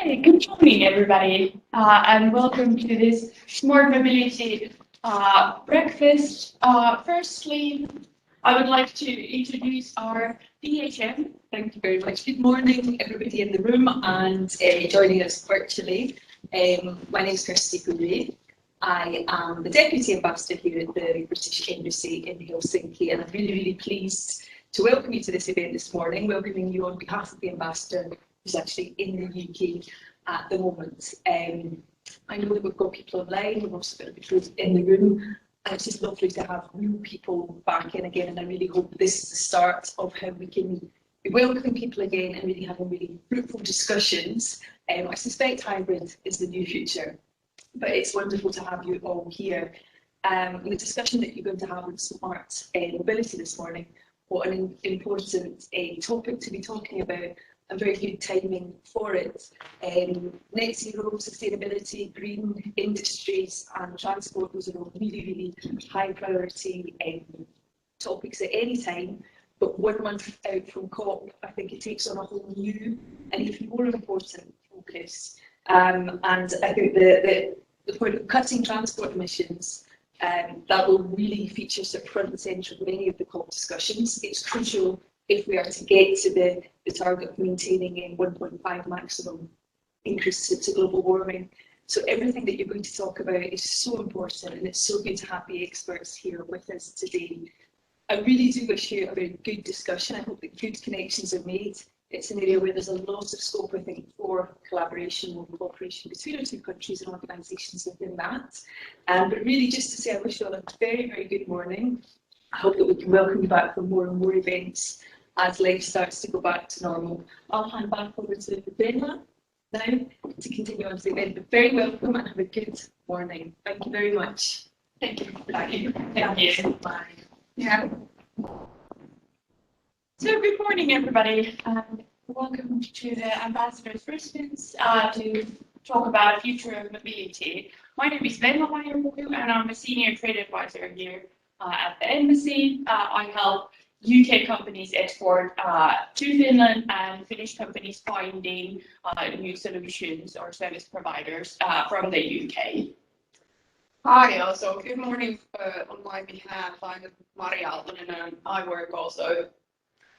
Hey, good morning, everybody, and welcome to this Smart Mobility breakfast. Firstly, I would like to introduce our PHM. Thank you very much. Good morning, everybody in the room and joining us virtually. My name is Kirsty Goulet. I am the Deputy Ambassador here at the British Embassy in Helsinki, and I'm really pleased to welcome you to this event this morning, welcoming you on behalf of the Ambassador, who's actually in the UK at the moment. I know that we've got people online, we've also got people in the room, and it's just lovely to have new people back in again, and I really hope this is the start of how we can be welcoming people again and really having really fruitful discussions. I suspect hybrid is the new future, but it's wonderful to have you all here. The discussion that you're going to have on smart mobility this morning, what an important topic to be talking about, and very good timing for it. Net zero, sustainability, green industries and transport, those are all really high priority topics at any time. But 1 month out from COP, I think it takes on a whole new and even more important focus. And I think the point of cutting transport emissions, that will really feature front and centre of many of the COP discussions. It's crucial if we are to get to the target of maintaining a 1.5 maximum increase to global warming. So everything that you're going to talk about is so important, and it's so good to have the experts here with us today. I really do wish you a very good discussion. I hope that good connections are made. It's an area where there's a lot of scope, I think, for collaboration and cooperation between our two countries and organisations within that. But really, just to say, I wish you all a very good morning. I hope that we can welcome you back for more and more events as life starts to go back to normal. I'll hand back over to Virta now to continue on to the event. But very welcome and have a good morning. Thank you very much. Thank you. Thank you. Bye. Yeah. So good morning, everybody, and welcome to the Ambassador's residence to talk about future of mobility. My name is Virta, and I'm a senior trade advisor here at the embassy. I help UK companies export to Finland and Finnish companies finding new solutions or service providers from the UK. Hi, also good morning on my behalf. I'm Maria Aaltonen and I work also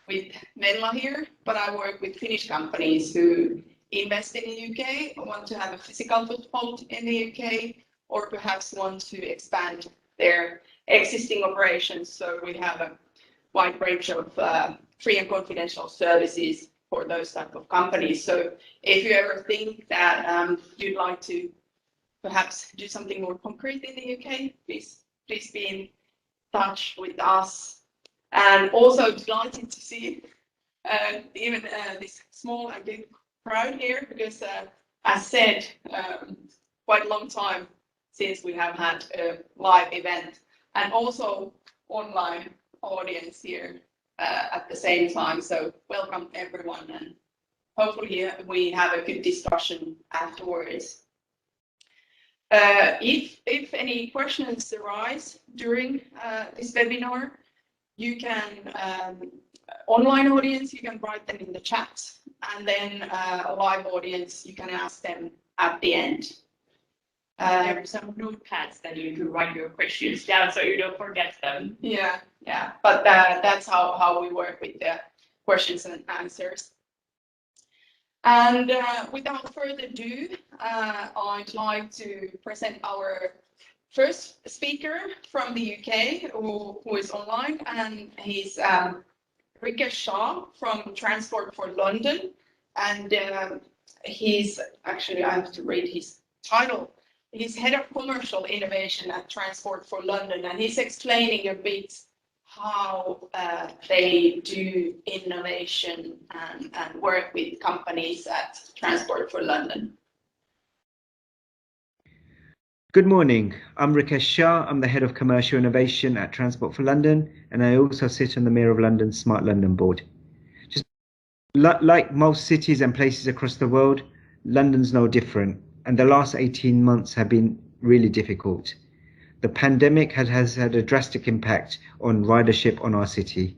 with Venla here, but I work with Finnish companies who invest in the UK, want to have a physical foothold in the UK, or perhaps want to expand their existing operations. So we have a wide range of free and confidential services for those type of companies. So if you ever think that you'd like to perhaps do something more concrete in the UK, please be in touch with us. And also delighted to see even this small and big crowd here, because as said, quite a long time since we have had a live event, and also online audience here at the same time. So welcome everyone, and hopefully we have a good discussion afterwards. If any questions arise during this webinar, you can, online audience, you can write them in the chat, and then a live audience, you can ask them at the end. There are some notepads that you can write your questions down so you don't forget them. Yeah, but that's how we work with the questions and answers. And without further ado, I'd like to present our first speaker from the UK who is online, and he's Rikesh Shah from Transport for London. And he's actually, I have to read his title. He's Head of Commercial Innovation at Transport for London, and he's explaining a bit how they do innovation and work with companies at Transport for London. Good morning, I'm Rikesh Shah. I'm the Head of Commercial Innovation at Transport for London, and I also sit on the Mayor of London's Smart London Board. Just like most cities and places across the world, London's no different, and the last 18 months have been really difficult. The pandemic has had a drastic impact on ridership on our city.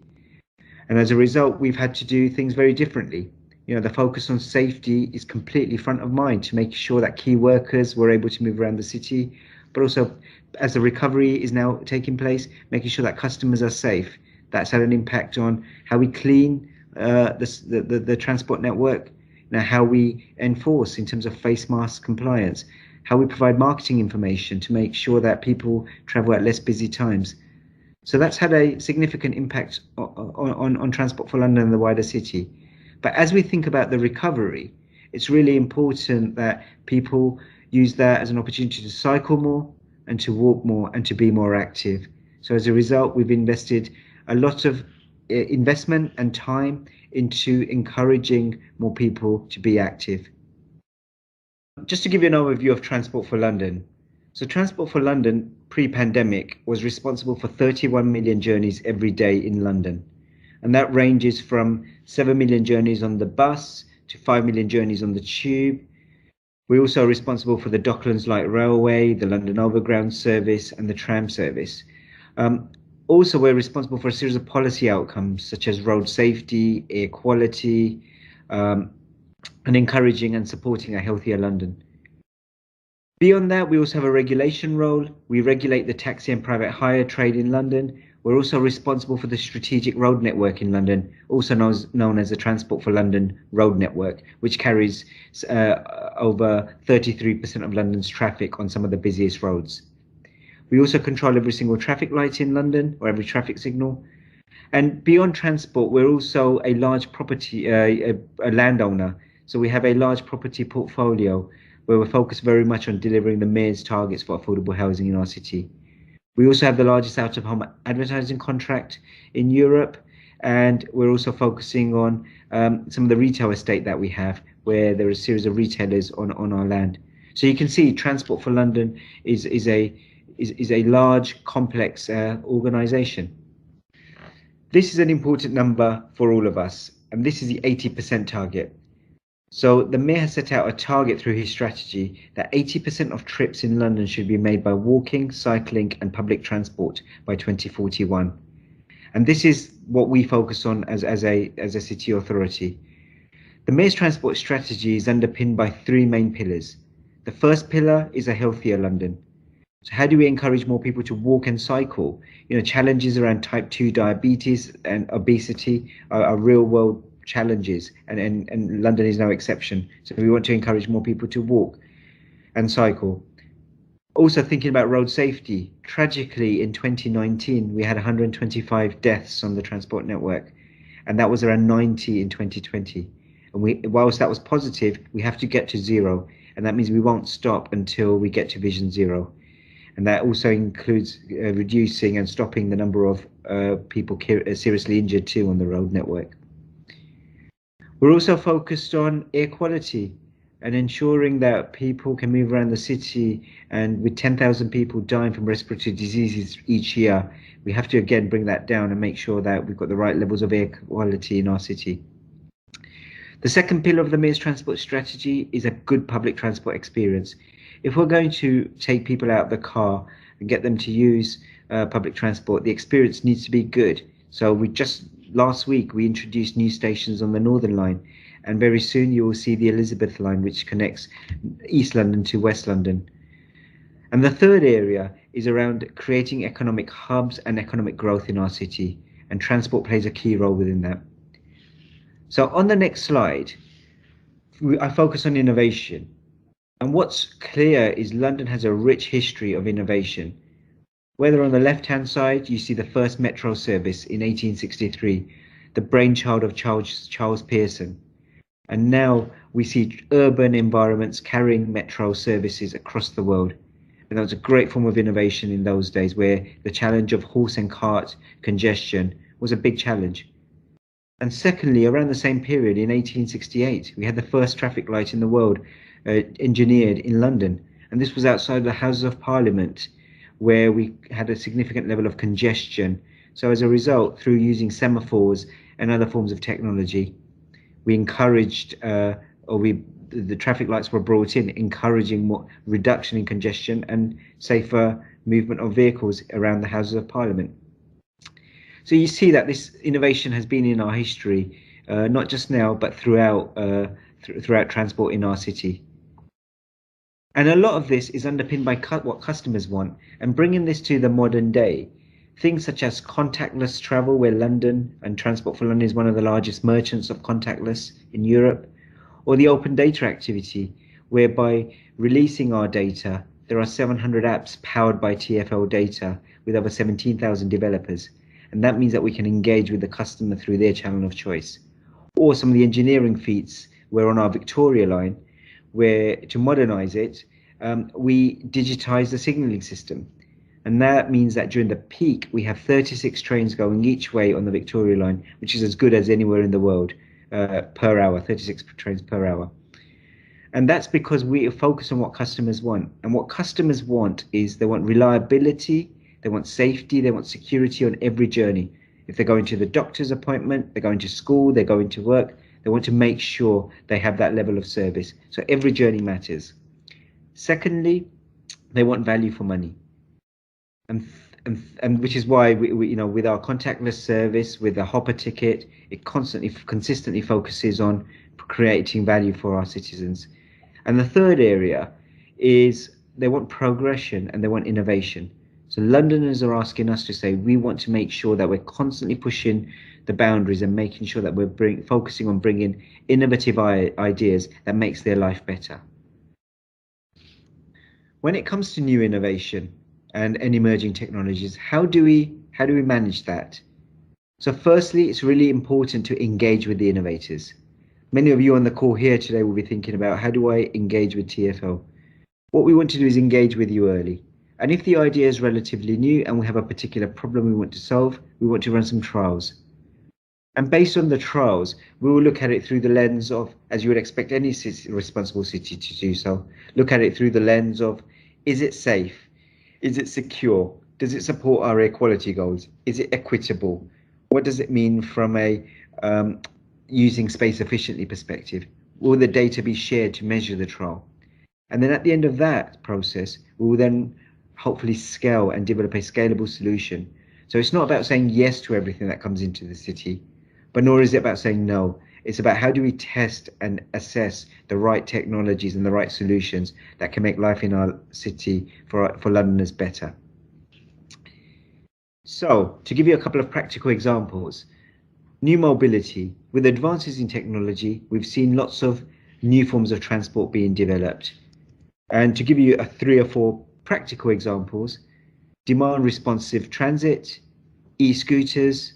And as a result, we've had to do things very differently. The focus on safety is completely front of mind to make sure that key workers were able to move around the city, but also as the recovery is now taking place, making sure that customers are safe. That's had an impact on how we clean the transport network, how we enforce in terms of face mask compliance, how we provide marketing information to make sure that people travel at less busy times. So that's had a significant impact on Transport for London and the wider city. But as we think about the recovery, it's really important that people use that as an opportunity to cycle more and to walk more and to be more active. So as a result, we've invested a lot of investment and time into encouraging more people to be active. Just to give you an overview of Transport for London. So Transport for London pre-pandemic was responsible for 31 million journeys every day in London. And that ranges from 7 million journeys on the bus to 5 million journeys on the tube. We're also responsible for the Docklands Light Railway, the London Overground service and the tram service. Also, we're responsible for a series of policy outcomes such as road safety, air quality, and encouraging and supporting a healthier London. Beyond that, we also have a regulation role. We regulate the taxi and private hire trade in London. We're also responsible for the strategic road network in London, also known as the Transport for London road network, which carries over 33% of London's traffic on some of the busiest roads. We also control every single traffic light in London, or every traffic signal. And beyond transport, we're also a large property, a landowner. So we have a large property portfolio where we're focused very much on delivering the Mayor's targets for affordable housing in our city. We also have the largest out-of-home advertising contract in Europe, and we're also focusing on some of the retail estate that we have, where there are a series of retailers on our land. So you can see Transport for London is a large, complex organisation. This is an important number for all of us, and this is the 80% target. So the Mayor has set out a target through his strategy that 80% of trips in London should be made by walking, cycling and public transport by 2041. And this is what we focus on as a city authority. The Mayor's transport strategy is underpinned by three main pillars. The first pillar is a healthier London. So how do we encourage more people to walk and cycle? Challenges around type 2 diabetes and obesity are real world challenges, and London is no exception. So we want to encourage more people to walk and cycle. Also thinking about road safety. Tragically, in 2019, we had 125 deaths on the transport network, and that was around 90 in 2020. And whilst that was positive, we have to get to zero, and that means we won't stop until we get to Vision Zero. And that also includes reducing and stopping the number of people seriously injured too on the road network. We're also focused on air quality and ensuring that people can move around the city, and with 10,000 people dying from respiratory diseases each year, we have to again bring that down and make sure that we've got the right levels of air quality in our city. The second pillar of the Mayor's transport strategy is a good public transport experience. If we're going to take people out of the car and get them to use public transport, the experience needs to be good. So last week we introduced new stations on the Northern Line, and very soon you will see the Elizabeth line, which connects East London to West London. And the third area is around creating economic hubs and economic growth in our city, and transport plays a key role within that. So on the next slide, I focus on innovation. And what's clear is London has a rich history of innovation. Whether on the left-hand side, you see the first metro service in 1863, the brainchild of Charles Pearson. And now we see urban environments carrying metro services across the world. And that was a great form of innovation in those days, where the challenge of horse and cart congestion was a big challenge. And secondly, around the same period in 1868, we had the first traffic light in the world engineered in London. And this was outside the Houses of Parliament, where we had a significant level of congestion. So as a result, through using semaphores and other forms of technology, we encouraged, the traffic lights were brought in, encouraging more reduction in congestion and safer movement of vehicles around the Houses of Parliament. So you see that this innovation has been in our history, not just now, but throughout transport in our city. And a lot of this is underpinned by what customers want, and bringing this to the modern day. Things such as contactless travel, where London and Transport for London is one of the largest merchants of contactless in Europe, or the open data activity, whereby releasing our data, there are 700 apps powered by TfL data with over 17,000 developers. And that means that we can engage with the customer through their channel of choice. Or some of the engineering feats, where on our Victoria line, where to modernize it, we digitize the signaling system. And that means that during the peak, we have 36 trains going each way on the Victoria line, which is as good as anywhere in the world per hour, 36 trains per hour. And that's because we focus on what customers want. And what customers want is they want reliability, they want safety, they want security on every journey. If they're going to the doctor's appointment, they're going to school, they're going to work, they want to make sure they have that level of service. So every journey matters. Secondly, they want value for money. And which is why we you know, with our contactless service, with the hopper ticket, it consistently focuses on creating value for our citizens. And the third area is they want progression and they want innovation. So Londoners are asking us to say, we want to make sure that we're constantly pushing the boundaries and making sure that we're focusing on bringing innovative ideas that makes their life better. When it comes to new innovation and emerging technologies, how do we manage that? So firstly, it's really important to engage with the innovators. Many of you on the call here today will be thinking about, how do I engage with TfL? What we want to do is engage with you early. And if the idea is relatively new and we have a particular problem we want to solve, we want to run some trials. And based on the trials, we will look at it through the lens of, as you would expect any responsible city to do so, look at it through the lens of, is it safe? Is it secure? Does it support our air quality goals? Is it equitable? What does it mean from a using space efficiently perspective? Will the data be shared to measure the trial? And then at the end of that process, we will then hopefully scale and develop a scalable solution. So it's not about saying yes to everything that comes into the city, but nor is it about saying no. It's about how do we test and assess the right technologies and the right solutions that can make life in our city for Londoners better. So to give you a couple of practical examples, new mobility. With advances in technology, we've seen lots of new forms of transport being developed. And to give you 3 or 4 practical examples, demand responsive transit, e-scooters,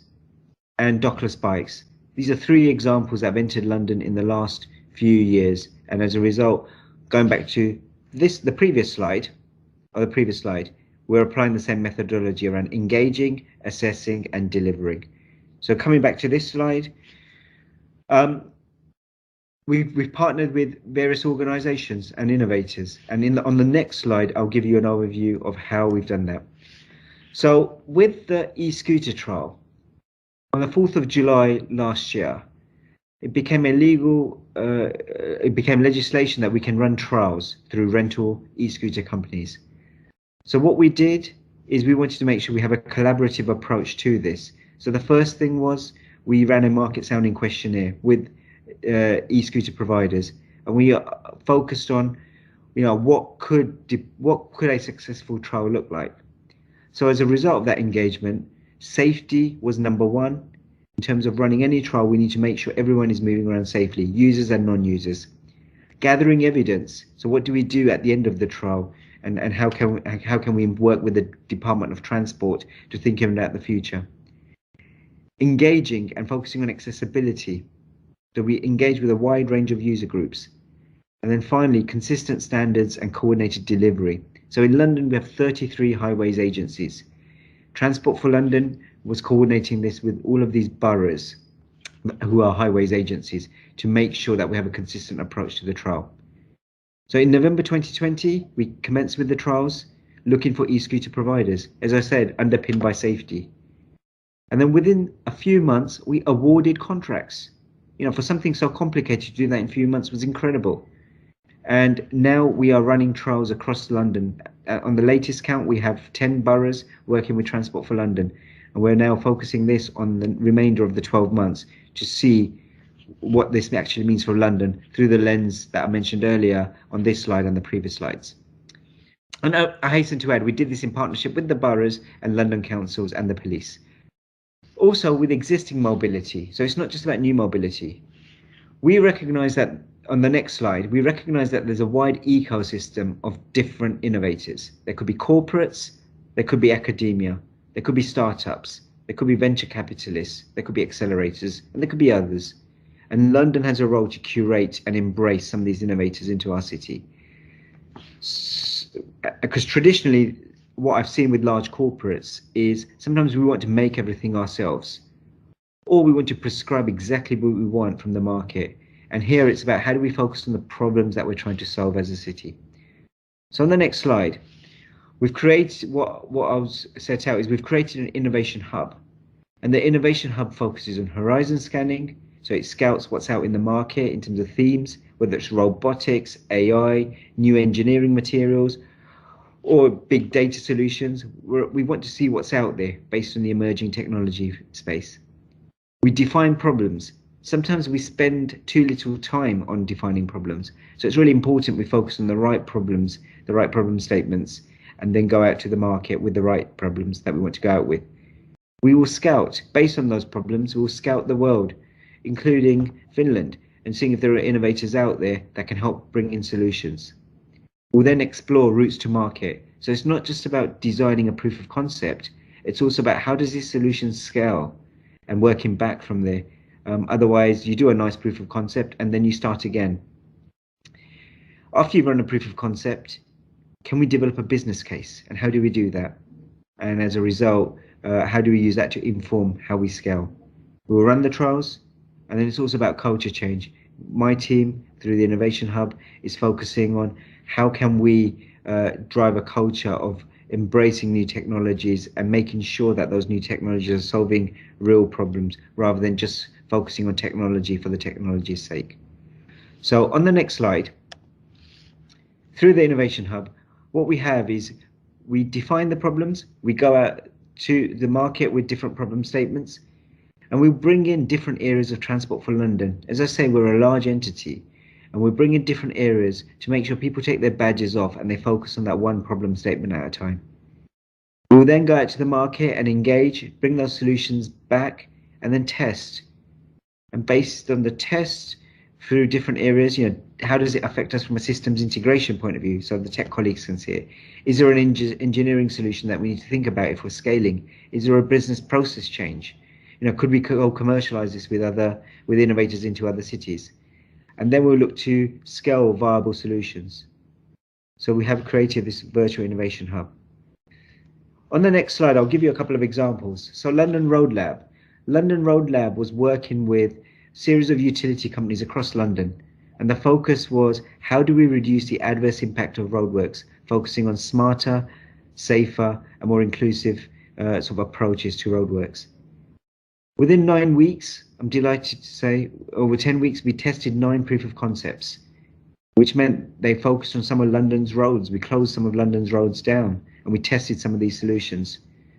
and dockless bikes. These are 3 examples that have entered London in the last few years. And as a result, going back to the previous slide, we're applying the same methodology around engaging, assessing, and delivering. So coming back to this slide, we've partnered with various organisations and innovators. And on the next slide, I'll give you an overview of how we've done that. So with the e-scooter trial, on the 4th of July last year, it became legislation that we can run trials through rental e-scooter companies. So what we did is we wanted to make sure we have a collaborative approach to this. So the first thing was we ran a market sounding questionnaire with e-scooter providers, and we focused on, what could a successful trial look like. So as a result of that engagement, safety was number 1. In terms of running any trial, we need to make sure everyone is moving around safely, users and non-users. Gathering evidence. So what do we do at the end of the trial, and how can we work with the Department of Transport to think about the future? Engaging and focusing on accessibility. So we engage with a wide range of user groups. And then finally, consistent standards and coordinated delivery. So in London, we have 33 highways agencies. Transport for London was coordinating this with all of these boroughs who are highways agencies to make sure that we have a consistent approach to the trial. So in November 2020, we commenced with the trials, looking for e-scooter providers, as I said, underpinned by safety. And then within a few months, we awarded contracts. For something so complicated, to do that in a few months was incredible. And now we are running trials across London. On the latest count, we have 10 boroughs working with Transport for London. And we're now focusing this on the remainder of the 12 months to see what this actually means for London through the lens that I mentioned earlier on this slide and the previous slides. And I hasten to add, we did this in partnership with the boroughs and London councils and the police. Also with existing mobility, so it's not just about new mobility. We recognise that, on the next slide, we recognise that there's a wide ecosystem of different innovators. There could be corporates, there could be academia, there could be startups, there could be venture capitalists, there could be accelerators, and there could be others. And London has a role to curate and embrace some of these innovators into our city. Because traditionally, what I've seen with large corporates is sometimes we want to make everything ourselves, or we want to prescribe exactly what we want from the market. And here it's about how do we focus on the problems that we're trying to solve as a city. So on the next slide, we've created what I was set out is we've created an innovation hub. And the innovation hub focuses on horizon scanning. So it scouts what's out in the market in terms of themes, whether it's robotics, AI, new engineering materials, or big data solutions. We want to see what's out there based on the emerging technology space. We define problems. Sometimes we spend too little time on defining problems. So it's really important we focus on the right problems, the right problem statements, and then go out to the market with the right problems that we want to go out with. We will scout, based on those problems, we'll scout the world, including Finland, and seeing if there are innovators out there that can help bring in solutions. We'll then explore routes to market. So it's not just about designing a proof of concept, it's also about how does this solution scale and working back from there. Otherwise, you do a nice proof of concept and then you start again. After you've run a proof of concept, can we develop a business case? And how do we do that? And as a result, how do we use that to inform how we scale? We'll run the trials, and then it's also about culture change. My team, through the Innovation Hub, is focusing on how can we drive a culture of embracing new technologies and making sure that those new technologies are solving real problems rather than just focusing on technology for the technology's sake. So on the next slide, through the Innovation Hub, what we have is we define the problems, we go out to the market with different problem statements, and we bring in different areas of Transport for London. As I say, we're a large entity, and we bring in different areas to make sure people take their badges off and they focus on that one problem statement at a time. We'll then go out to the market and engage, bring those solutions back, and then test. And based on the test through different areas, how does it affect us from a systems integration point of view? So the tech colleagues can see it. Is there an engineering solution that we need to think about if we're scaling? Is there a business process change? Could we go commercialize this with innovators into other cities? And then we'll look to scale viable solutions. So we have created this virtual innovation hub. On the next slide, I'll give you a couple of examples. So London Road Lab. London Road Lab was working with a series of utility companies across London. And the focus was, how do we reduce the adverse impact of roadworks, focusing on smarter, safer, and more inclusive sort of approaches to roadworks. Within 9 weeks, I'm delighted to say, over 10 weeks, we tested 9 proof of concepts, which meant they focused on some of London's roads. We closed some of London's roads down, and we tested some of these solutions,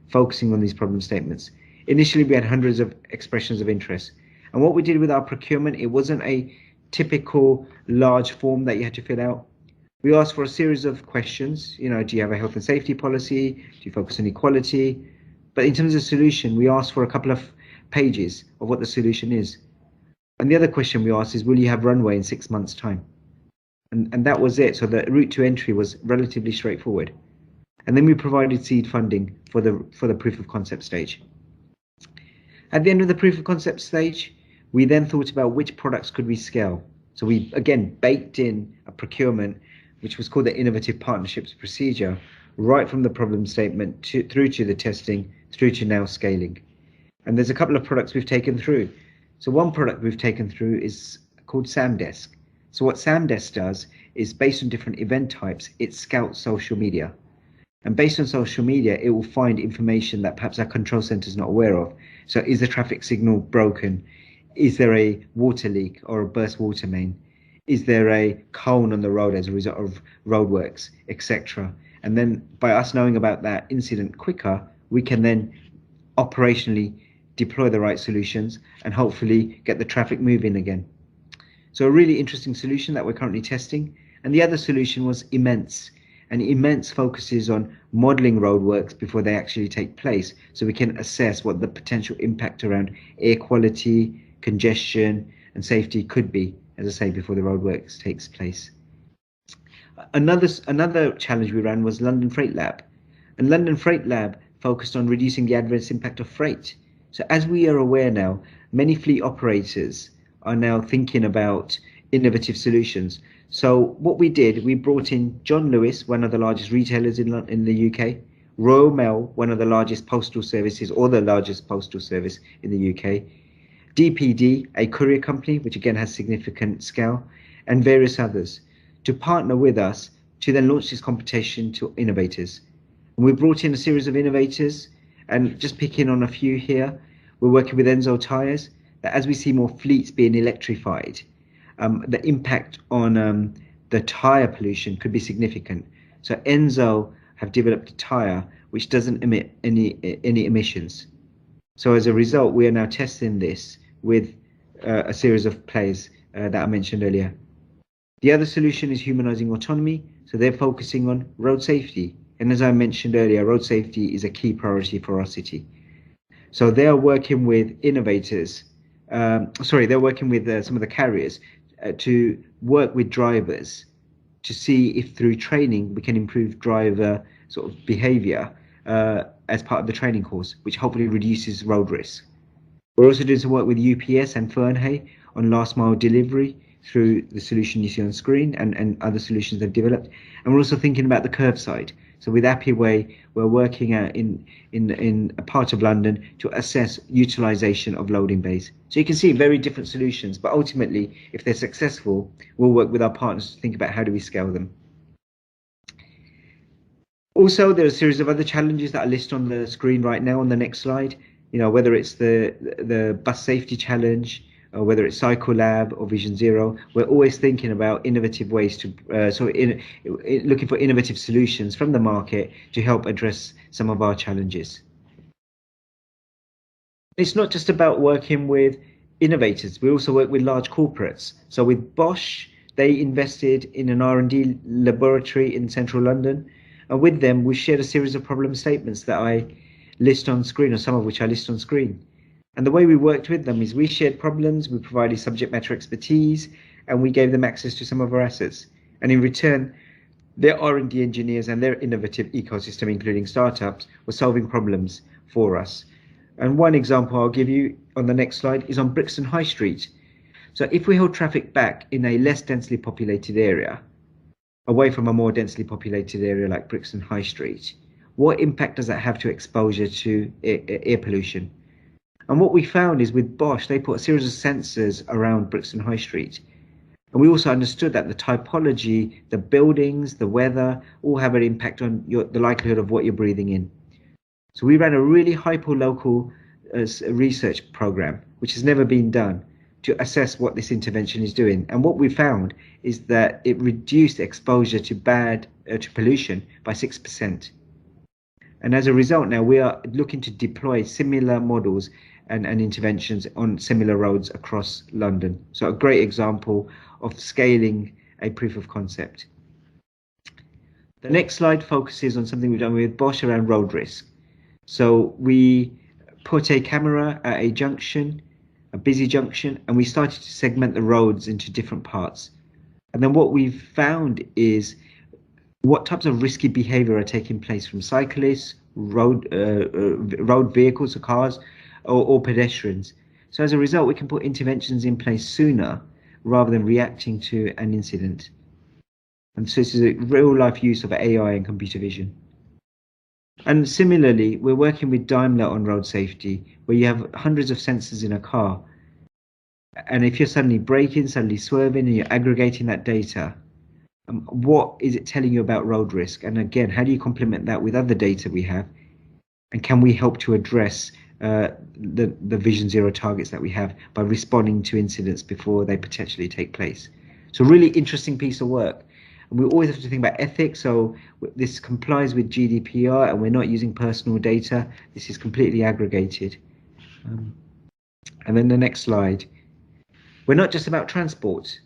focusing on these problem statements. Initially, we had hundreds of expressions of interest. And what we did with our procurement, it wasn't a typical large form that you had to fill out. We asked for a series of questions. Do you have a health and safety policy? Do you focus on equality? But in terms of solution, we asked for a couple of pages of what the solution is. And the other question we asked is, will you have runway in 6 months' time? And that was it. So the route to entry was relatively straightforward. And then we provided seed funding for the proof of concept stage. At the end of the proof of concept stage, we then thought about which products could we scale. So we, again, baked in a procurement, which was called the Innovative Partnerships Procedure, right from the problem statement through to the testing, through to now scaling. And there's a couple of products we've taken through. So one product we've taken through is called Samdesk. So what Samdesk does is, based on different event types, it scouts social media. And based on social media, it will find information that perhaps our control center is not aware of. So is the traffic signal broken? Is there a water leak or a burst water main? Is there a cone on the road as a result of roadworks, etc.? And then by us knowing about that incident quicker, we can then operationally deploy the right solutions, and hopefully get the traffic moving again. So a really interesting solution that we're currently testing. And the other solution was Immense. And Immense focuses on modeling roadworks before they actually take place, so we can assess what the potential impact around air quality, congestion, and safety could be, as I say, before the roadworks takes place. Another challenge we ran was London Freight Lab. And London Freight Lab focused on reducing the adverse impact of freight. So as we are aware now, many fleet operators are now thinking about innovative solutions. So what we did, we brought in John Lewis, one of the largest retailers in the UK, Royal Mail, one of the largest postal services, or the largest postal service in the UK, DPD, a courier company, which again has significant scale, and various others, to partner with us to then launch this competition to innovators. And we brought in a series of innovators, and just picking on a few here, we're working with Enzo Tyres, that as we see more fleets being electrified, the impact on the tyre pollution could be significant. So Enzo have developed a tyre which doesn't emit any emissions. So as a result, we are now testing this with a series of players that I mentioned earlier. The other solution is humanizing autonomy. So they're focusing on road safety. And as I mentioned earlier, road safety is a key priority for our city. So they are working with innovators. They're working with some of the carriers to work with drivers to see if through training we can improve driver sort of behavior as part of the training course, which hopefully reduces road risk. We're also doing some work with UPS and Fernhay on last mile delivery through the solution you see on screen and other solutions they've developed. And we're also thinking about the curbside. So with Appiway, we're working out in a part of London to assess utilization of loading bays. So you can see very different solutions, but ultimately, if they're successful, we'll work with our partners to think about how do we scale them. Also, there are a series of other challenges that I list on the screen right now on the next slide. You know, whether it's the bus safety challenge, or whether it's Cycle Lab or Vision Zero, we're always thinking about innovative ways to, looking for innovative solutions from the market to help address some of our challenges. It's not just about working with innovators, we also work with large corporates. So with Bosch, they invested in an R&D laboratory in central London. And with them, we shared a series of problem statements that I list on screen, or some of which I list on screen. And the way we worked with them is we shared problems, we provided subject matter expertise, and we gave them access to some of our assets. And in return, their R&D engineers and their innovative ecosystem, including startups, were solving problems for us. And one example I'll give you on the next slide is on Brixton High Street. So if we hold traffic back in a less densely populated area, away from a more densely populated area like Brixton High Street, what impact does that have to exposure to air pollution? And what we found is with Bosch, they put a series of sensors around Brixton High Street. And we also understood that the typology, the buildings, the weather, all have an impact on the likelihood of what you're breathing in. So we ran a really hyper-local research program, which has never been done, to assess what this intervention is doing. And what we found is that it reduced exposure to pollution by 6%. And as a result, now we are looking to deploy similar models and interventions on similar roads across London. So a great example of scaling a proof of concept. The next slide focuses on something we've done with Bosch around road risk. So we put a camera at a junction, a busy junction, and we started to segment the roads into different parts. And then what we've found is what types of risky behavior are taking place from cyclists, road vehicles or cars, or pedestrians. So as a result, we can put interventions in place sooner rather than reacting to an incident. And so this is a real life use of AI and computer vision. And similarly, we're working with Daimler on road safety, where you have hundreds of sensors in a car. And if you're suddenly braking, suddenly swerving, and you're aggregating that data, what is it telling you about road risk? And again, how do you complement that with other data we have? And can we help to address the Vision Zero targets that we have by responding to incidents before they potentially take place? So really interesting piece of work. And we always have to think about ethics. So this complies with GDPR and we're not using personal data. This is completely aggregated. And then the next slide. We're not just about transport.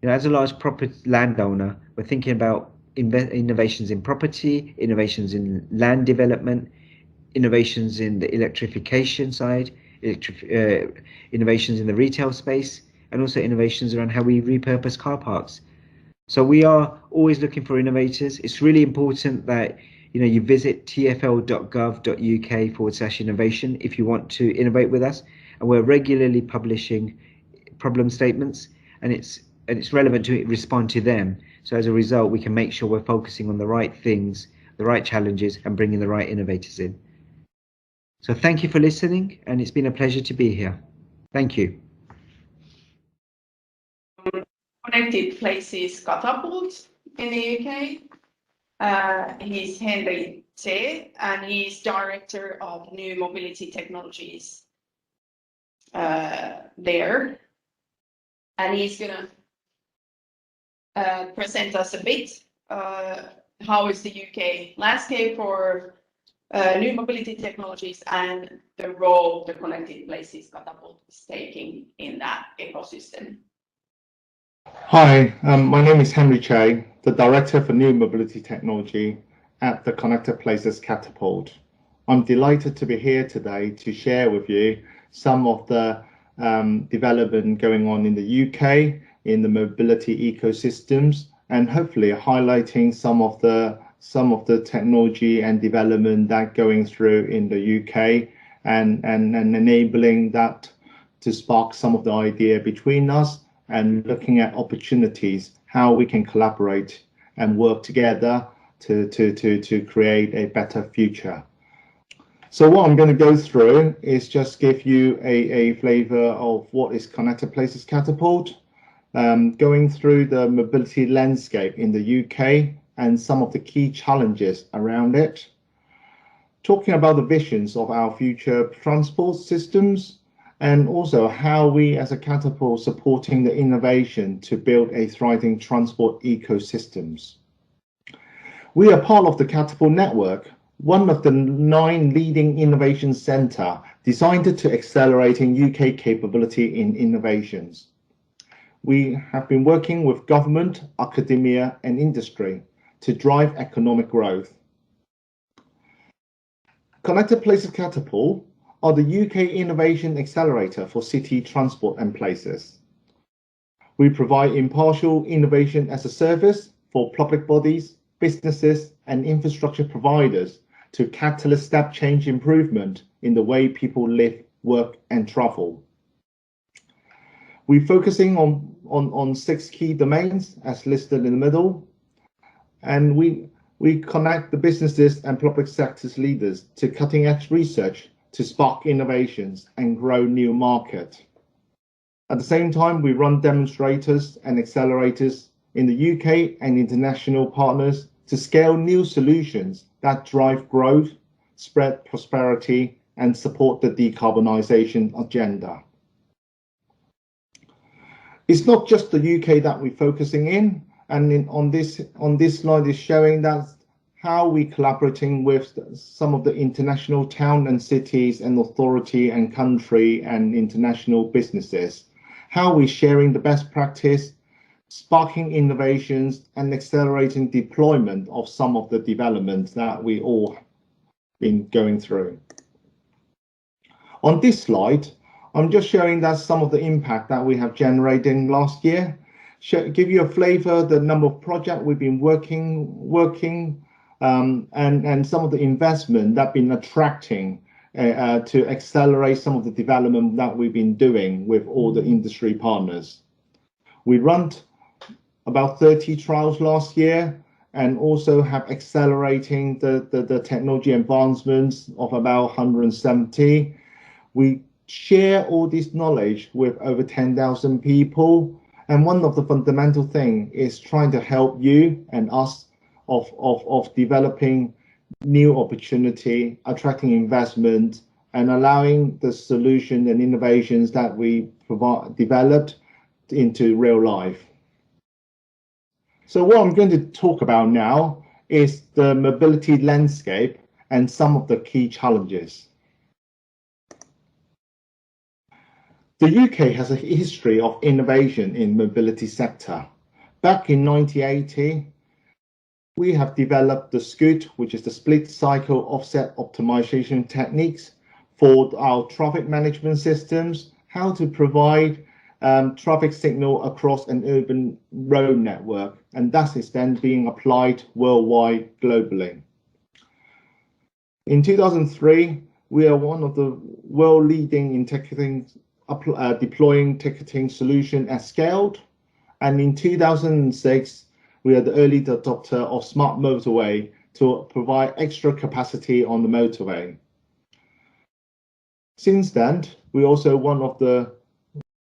You know, as a large property landowner, we're thinking about innovations in property, innovations in land development, innovations in the electrification side, innovations in the retail space, and also innovations around how we repurpose car parks. So we are always looking for innovators. It's really important that you visit tfl.gov.uk/innovation if you want to innovate with us, and we're regularly publishing problem statements, and it's relevant to respond to them. So as a result, we can make sure we're focusing on the right things, the right challenges, and bringing the right innovators in. So thank you for listening, and it's been a pleasure to be here. Thank you. Connected Places Catapult in the UK. He's Henry T, and he's Director of New Mobility Technologies there. And he's gonna present us a bit how is the UK landscape for new mobility technologies and the role the Connected Places Catapult is taking in that ecosystem. Hi, my name is Henry Che, the Director for New Mobility Technology at the Connected Places Catapult. I'm delighted to be here today to share with you some of the development going on in the UK in the mobility ecosystems, and hopefully highlighting some of the technology and development that going through in the UK and enabling that to spark some of the idea between us and looking at opportunities, how we can collaborate and work together to create a better future. So what I'm going to go through is just give you a flavor of what is Connected Places Catapult, going through the mobility landscape in the UK and some of the key challenges around it, talking about the visions of our future transport systems, and also how we as a Catapult supporting the innovation to build a thriving transport ecosystems. We are part of the Catapult network, one of the 9 leading innovation centres designed to accelerating UK capability in innovations. We have been working with government, academia and industry to drive economic growth. Connected Places Catapult are the UK innovation accelerator for city transport and places. We provide impartial innovation as a service for public bodies, businesses and infrastructure providers to catalyst step change improvement in the way people live, work and travel. We're focusing on 6 key domains as listed in the middle, and we connect the businesses and public sector's leaders to cutting edge research to spark innovations and grow new market. At the same time, we run demonstrators and accelerators in the UK and international partners to scale new solutions that drive growth, spread prosperity, and support the decarbonisation agenda. It's not just the UK that we're focusing in, and on this slide is showing that how we collaborating with some of the international town and cities and authority and country and international businesses, how we sharing the best practice, sparking innovations and accelerating deployment of some of the developments that we all been going through. On this slide, I'm just showing that some of the impact that we have generated last year. Give you a flavor, the number of projects we've been working and some of the investment that been attracting to accelerate some of the development that we've been doing with all the industry partners. We run about 30 trials last year and also have accelerating the technology advancements of about 170. We share all this knowledge with over 10,000 people. And one of the fundamental thing is trying to help you and us of developing new opportunity, attracting investment, and allowing the solution and innovations that we developed into real life. So what I'm going to talk about now is the mobility landscape and some of the key challenges. The UK has a history of innovation in mobility sector. Back in 1980, we have developed the SCOOT, which is the split cycle offset optimization techniques for our traffic management systems, how to provide traffic signal across an urban road network, and that is then being applied worldwide globally. In 2003, we are one of the world leading in ticketing, deploying ticketing solution at scale. And in 2006, we are the early adopter of smart motorway to provide extra capacity on the motorway. Since then, we're also one of the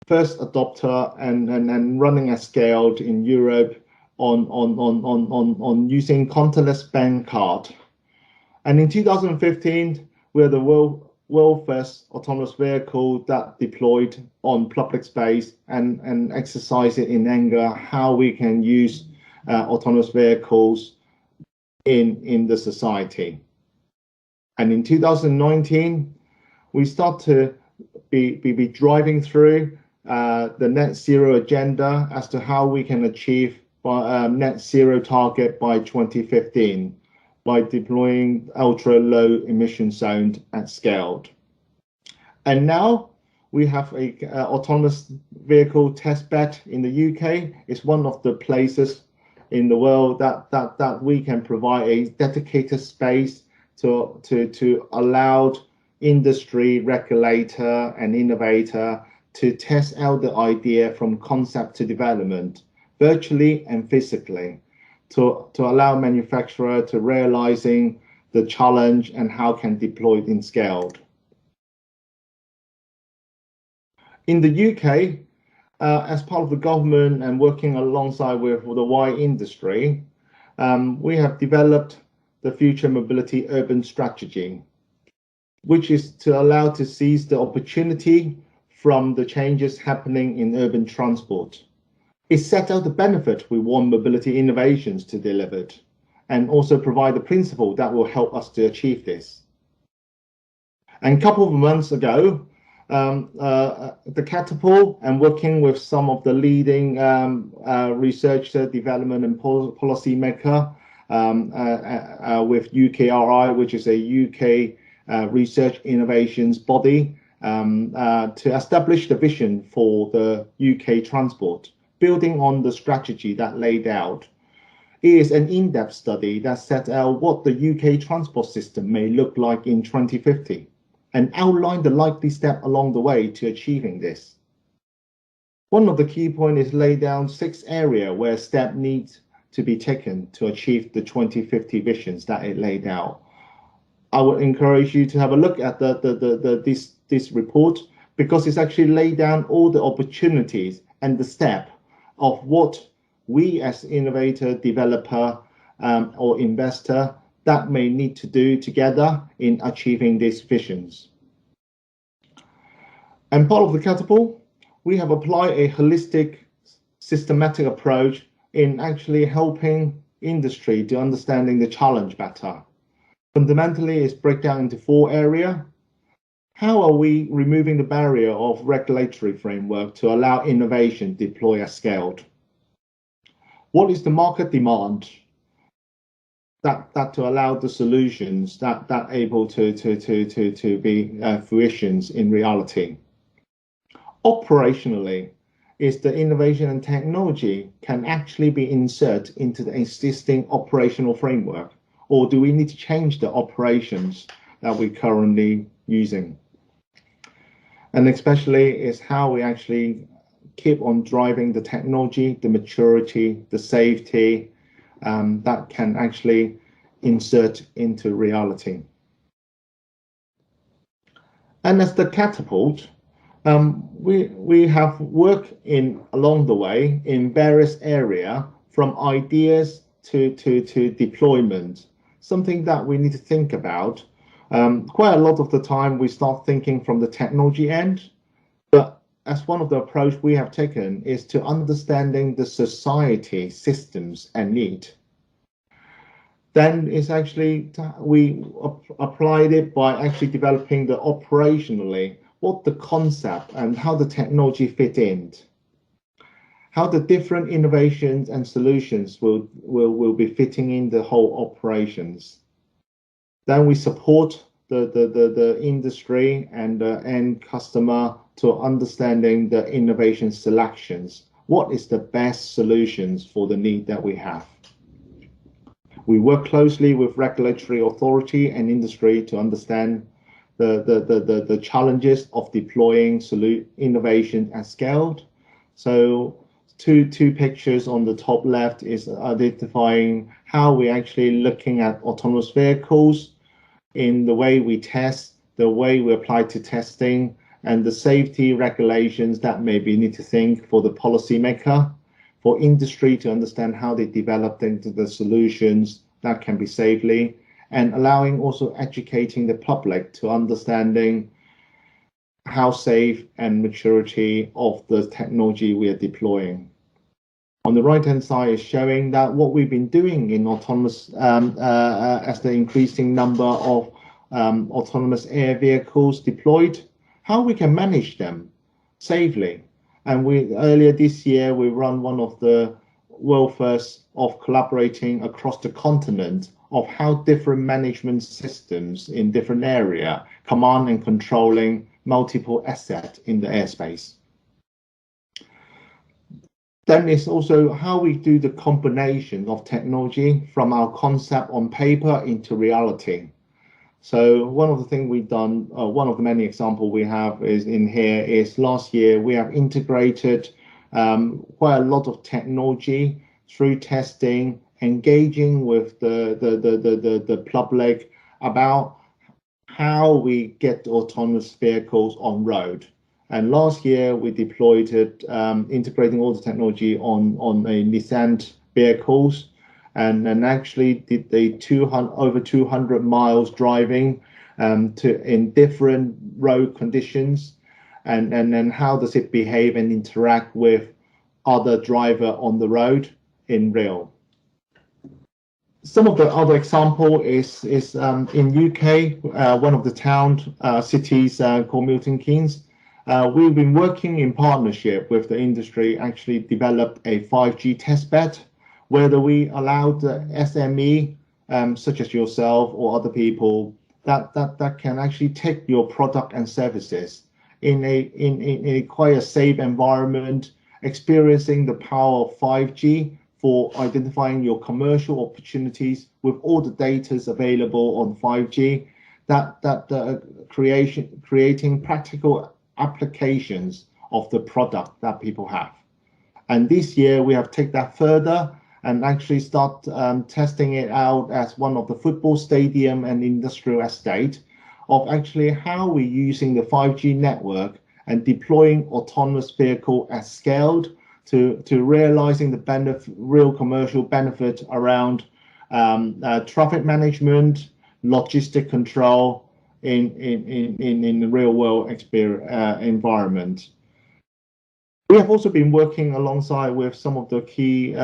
first adopter and running at scale in Europe on using contactless bank card. And in 2015, we are the world first autonomous vehicle that deployed on public space and exercise it in anger, how we can use autonomous vehicles in the society. And in 2019, we start to be driving through the net zero agenda as to how we can achieve net zero target by 2015 by deploying ultra low emission zone at scale. And now we have a autonomous vehicle test bed in the UK. It's one of the places in the world that we can provide a dedicated space to allow industry, regulator and innovator to test out the idea from concept to development, virtually and physically, to allow manufacturer to realizing the challenge and how can deploy it in scale. In the UK, as part of the government and working alongside with the wide industry, we have developed the Future Mobility Urban Strategy, which is to allow to seize the opportunity from the changes happening in urban transport. It set out the benefit we want mobility innovations to deliver, and also provide the principle that will help us to achieve this. And a couple of months ago, the Catapult and working with some of the leading researcher, development and policy maker with UKRI, which is a UK research innovations body, to establish the vision for the UK transport, building on the strategy that laid out. It is an in-depth study that set out what the UK transport system may look like in 2050 and outline the likely step along the way to achieving this. One of the key points is lay down 6 areas where steps need to be taken to achieve the 2050 visions that it laid out. I would encourage you to have a look at this report, because it's actually laid down all the opportunities and the step of what we as innovator, developer or investor that may need to do together in achieving these visions. And part of the Catapult, we have applied a holistic, systematic approach in actually helping industry to understanding the challenge better. Fundamentally, it's break down into 4 areas. How are we removing the barrier of regulatory framework to allow innovation deploy at scale? What is the market demand that to allow the solutions that able to be fruitions in reality? Operationally, is the innovation and technology can actually be inserted into the existing operational framework, or do we need to change the operations that we're currently using? And especially is how we actually keep on driving the technology, the maturity, the safety that can actually insert into reality. And as the Catapult, we have worked along the way in various areas, from ideas to deployment, something that we need to think about. Quite a lot of the time we start thinking from the technology end, but as one of the approach we have taken is to understanding the society systems and need. Then it's actually we applied it by actually developing the operationally what the concept and how the technology fit in, how the different innovations and solutions will be fitting in the whole operations. Then we support the industry and the end customer to understanding the innovation selections. What is the best solutions for the need that we have? We work closely with regulatory authority and industry to understand the challenges of deploying innovation at scale. So two pictures on the top left is identifying how we're actually looking at autonomous vehicles in the way we test, the way we apply to testing, and the safety regulations that maybe need to think for the policymaker, for industry to understand how they develop into the solutions that can be safely, and allowing also educating the public to understanding how safe and maturity of the technology we are deploying. On the right-hand side is showing that what we've been doing in autonomous, as the increasing number of autonomous air vehicles deployed, how we can manage them safely. And earlier this year, we run one of the world first of collaborating across the continent of how different management systems in different area command and controlling multiple assets in the airspace. Then it's also how we do the combination of technology from our concept on paper into reality. So one of the things we've done, one of the many examples we have is in here is last year we have integrated quite a lot of technology through testing, engaging with the public about how we get autonomous vehicles on road. And last year we deployed it, integrating all the technology on a Nissan vehicles, and actually did the over 200 miles driving in different road conditions, and then how does it behave and interact with other driver on the road in real. Some of the other example is in UK, one of the cities called Milton Keynes. We've been working in partnership with the industry, actually developed a 5G testbed, where we allow the SME, such as yourself or other people, that can actually take your product and services in a quite a safe environment, experiencing the power of 5G for identifying your commercial opportunities with all the data available on 5G, creating practical applications of the product that people have. And this year we have taken that further and actually start testing it out as one of the football stadium and industrial estate of actually how we're using the 5G network and deploying autonomous vehicle at scale to realizing the real commercial benefit around traffic management, logistic control in the real world environment. We have also been working alongside with some of the key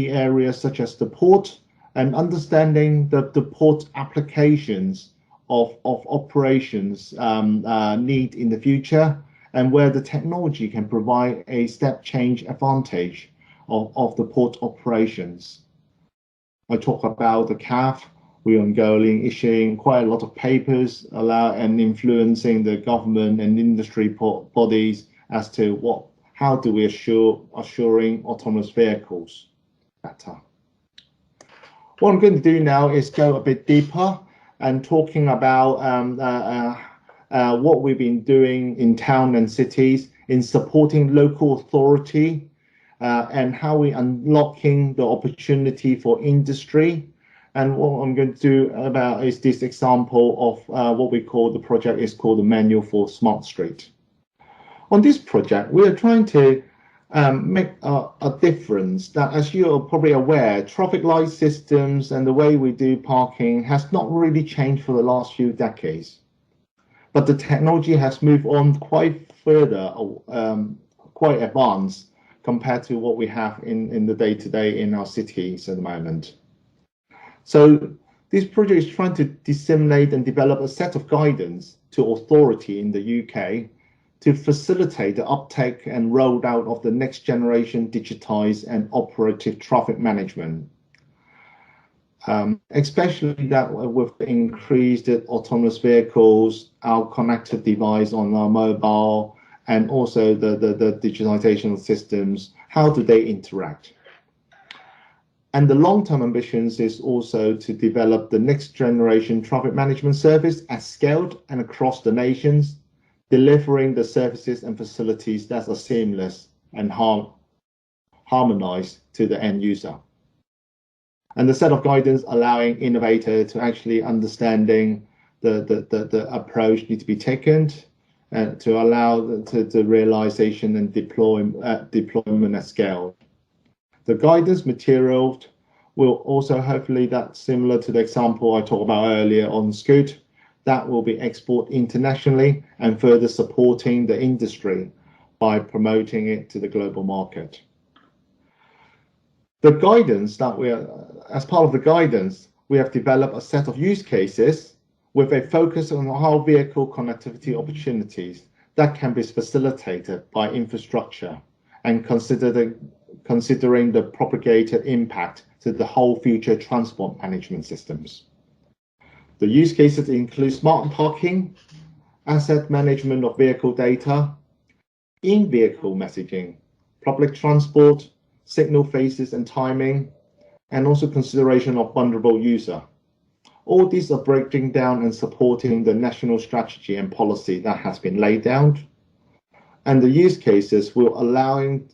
areas such as the port and understanding the port applications of operations need in the future, and where the technology can provide a step change advantage of the port operations. I talk about the CAF. We are ongoing issuing quite a lot of papers and influencing the government and industry bodies as to how do we assuring autonomous vehicles better. What I'm going to do now is go a bit deeper and talking about what we've been doing in town and cities in supporting local authority and how we unlocking the opportunity for industry. And what I'm going to do about is this example of what we call the project is called the Manual for Smart Street. On this project, we are trying to make a difference that, as you are probably aware, traffic light systems and the way we do parking has not really changed for the last few decades. But the technology has moved on quite further, quite advanced compared to what we have in the day-to-day in our cities at the moment. So This project is trying to disseminate and develop a set of guidance to authority in the UK to facilitate the uptake and rollout of the next generation digitized and operative traffic management. Especially that with the increased autonomous vehicles, our connected device on our mobile, and also the digitization of systems, how do they interact? And the long-term ambitions is also to develop the next generation traffic management service at scale and across the nations, delivering the services and facilities that are seamless and harmonized to the end user. And the set of guidance allowing innovator to actually understanding the approach need to be taken and to allow the realization and deployment at scale. The guidance material will also hopefully that's similar to the example I talked about earlier on Scoot, that will be exported internationally and further supporting the industry by promoting it to the global market. The guidance that as part of the guidance, we have developed a set of use cases with a focus on how vehicle connectivity opportunities that can be facilitated by infrastructure and considering the propagated impact to the whole future transport management systems. The use cases include smart parking, asset management of vehicle data, in-vehicle messaging, public transport, signal phases and timing, and also consideration of vulnerable user. All these are breaking down and supporting the national strategy and policy that has been laid down. And the use cases will allowing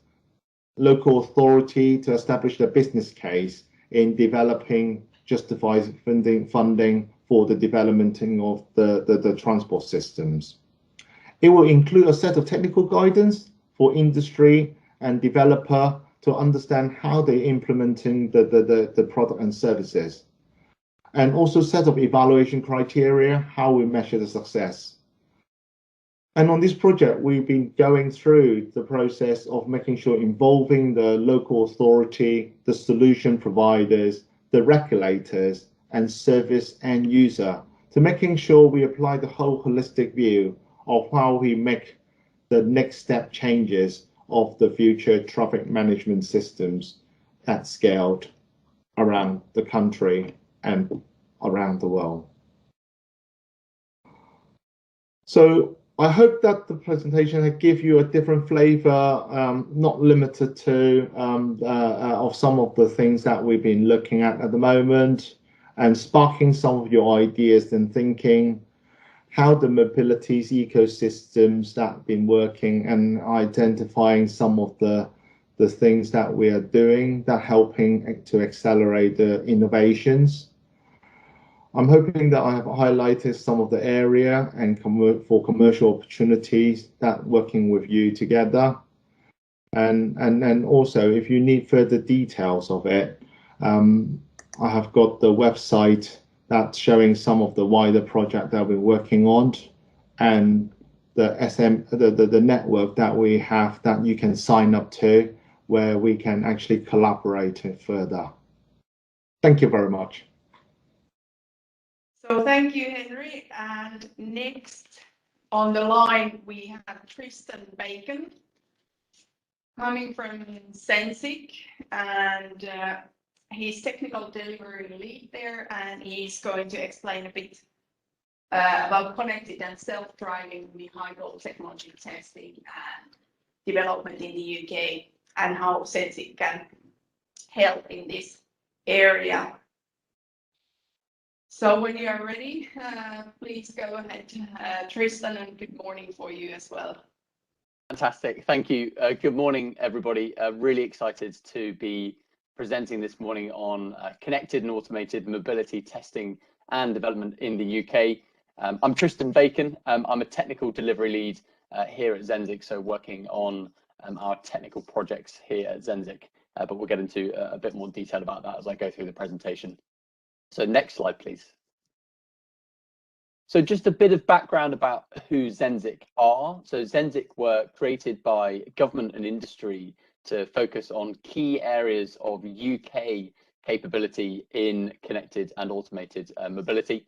local authority to establish the business case in developing justified funding for the development of the transport systems. It will include a set of technical guidance for industry and developer to understand how they're implementing the product and services. And also set of evaluation criteria, how we measure the success. And on this project, we've been going through the process of making sure involving the local authority, the solution providers, the regulators, and service end user to making sure we apply the whole holistic view of how we make the next step changes of the future traffic management systems at scale around the country and around the world. So I hope that the presentation will give you a different flavor, not limited to of some of the things that we've been looking at the moment, and sparking some of your ideas and thinking how the mobilities ecosystems that have been working and identifying some of the things that we are doing that helping to accelerate the innovations. I'm hoping that I have highlighted some of the area and for commercial opportunities that working with you together. And also, if you need further details of it, I have got the website that's showing some of the wider project that we're working on, and the network that we have that you can sign up to, where we can actually collaborate further. Thank you very much. So thank you, Henry. And next on the line, we have Tristan Bacon coming from Zenzic, and he's technical delivery lead there, and he's going to explain a bit about connected and self-driving vehicle technology testing and development in the UK, and how Zenzic can help in this area. So when you are ready, please go ahead, Tristan, and good morning for you as well. Fantastic, thank you. Good morning, everybody. Really excited to be presenting this morning on connected and automated mobility testing and development in the UK. I'm Tristan Bacon. I'm a technical delivery lead here at Zenzic, so working on our technical projects here at Zenzic, but we'll get into a bit more detail about that as I go through the presentation. So next slide, please. So just a bit of background about who Zenzic are. So Zenzic were created by government and industry to focus on key areas of UK capability in connected and automated mobility.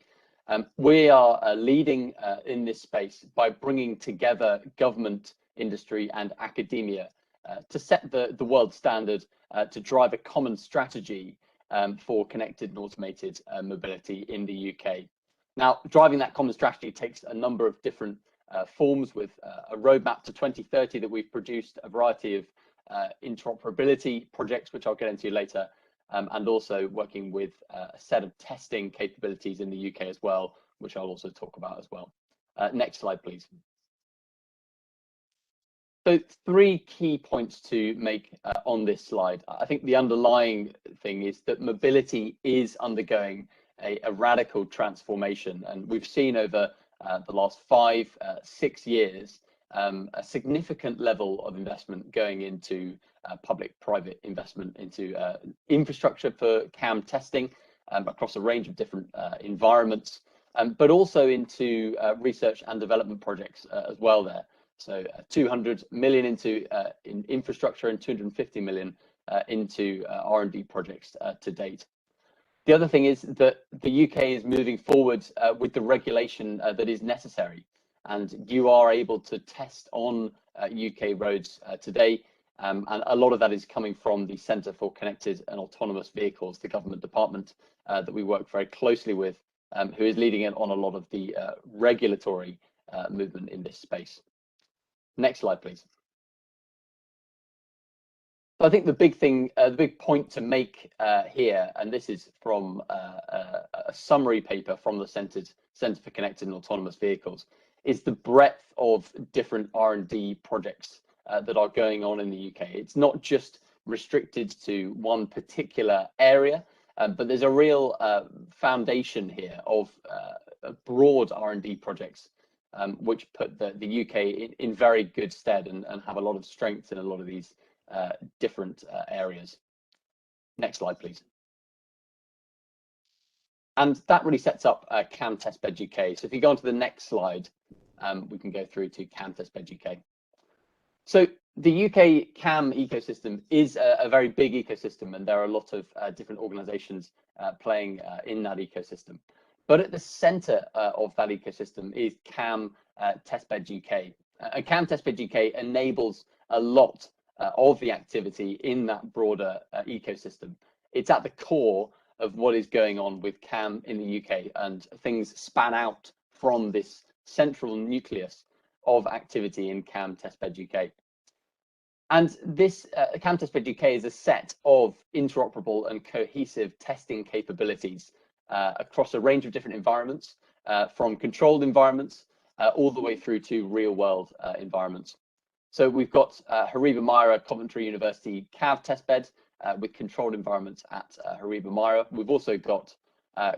We are leading in this space by bringing together government, industry and academia to set the world standard to drive a common strategy for connected and automated mobility in the UK. Now, driving that common strategy takes a number of different forms, with a roadmap to 2030 that we've produced, a variety of interoperability projects, which I'll get into later, and also working with a set of testing capabilities in the UK as well, which I'll also talk about as well. Next slide, please. So 3 key points to make on this slide. I think the underlying thing is that mobility is undergoing a radical transformation, and we've seen over the last 5-6 years a significant level of investment going into public-private investment into infrastructure for CAM testing across a range of different environments, but also into research and development projects as well there. So 200 million into in infrastructure and 250 million into R&D projects to date. The other thing is that the UK is moving forward with the regulation that is necessary, and you are able to test on UK roads today, and a lot of that is coming from the Centre for Connected and Autonomous Vehicles, the government department that we work very closely with, who is leading it on a lot of the regulatory movement in this space. Next slide, please. So I think the big thing, the big point to make here, and this is from a summary paper from the Centre for Connected and Autonomous Vehicles, is the breadth of different R&D projects that are going on in the UK. It's not just restricted to one particular area, but there's a real foundation here of broad R&D projects, which put the UK in very good stead and have a lot of strength in a lot of these different areas. Next slide, please. And that really sets up CAM Testbed UK. So if you go on to the next slide, we can go through to CAM Testbed UK. So the UK CAM ecosystem is a very big ecosystem, and there are a lot of different organisations playing in that ecosystem. But at the centre of that ecosystem is CAM Testbed UK. And CAM Testbed UK enables a lot of the activity in that broader ecosystem. It's at the core of what is going on with CAM in the UK, and things span out from this central nucleus of activity in CAM Testbed UK. And this CAM Testbed UK is a set of interoperable and cohesive testing capabilities across a range of different environments, from controlled environments all the way through to real world environments. So we've got Hariba Myra Coventry University CAV testbed with controlled environments at Hariba Myra. We've also got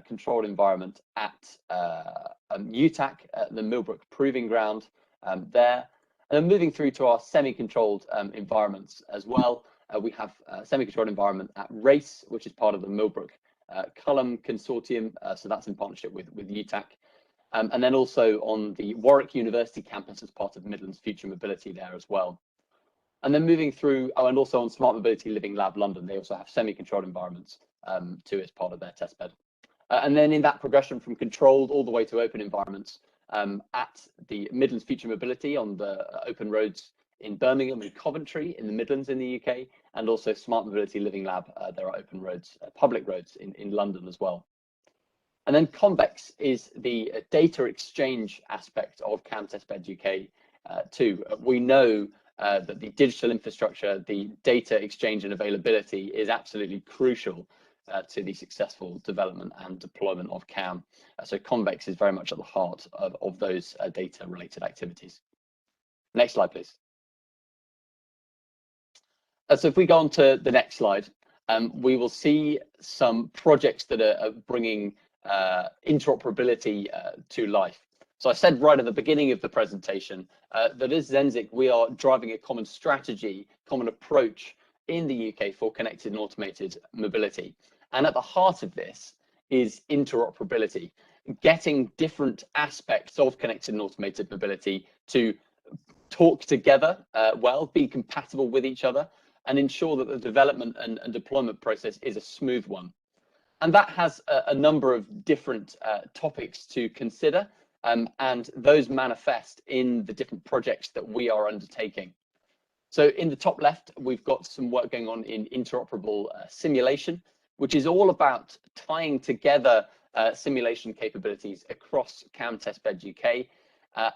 controlled environment at UTAC, the Millbrook Proving Ground there. And then moving through to our semi-controlled environments as well, we have a semi-controlled environment at RACE, which is part of the Millbrook Cullum Consortium, so that's in partnership with UTAC. And then also on the Warwick University campus as part of Midlands Future Mobility there as well. And then moving through, and also on Smart Mobility Living Lab London, they also have semi-controlled environments too as part of their testbed. And then in that progression from controlled all the way to open environments, at the Midlands Future Mobility on the open roads in Birmingham and Coventry in the Midlands in the UK, and also Smart Mobility Living Lab, there are open roads, public roads in London as well. And then Convex is the data exchange aspect of CAM Testbed UK too. We know that the digital infrastructure, the data exchange and availability is absolutely crucial to the successful development and deployment of CAM. So Convex is very much at the heart of those data related activities. Next slide, please. So if we go on to the next slide, we will see some projects that are bringing interoperability to life. So I said right at the beginning of the presentation that as Zenzic, we are driving a common strategy, common approach in the UK for connected and automated mobility. And at the heart of this is interoperability, getting different aspects of connected and automated mobility to talk together well, be compatible with each other, and ensure that the development and deployment process is a smooth one. And that has a number of different topics to consider, and those manifest in the different projects that we are undertaking. So in the top left, we've got some work going on in interoperable simulation, which is all about tying together simulation capabilities across CAM Testbed UK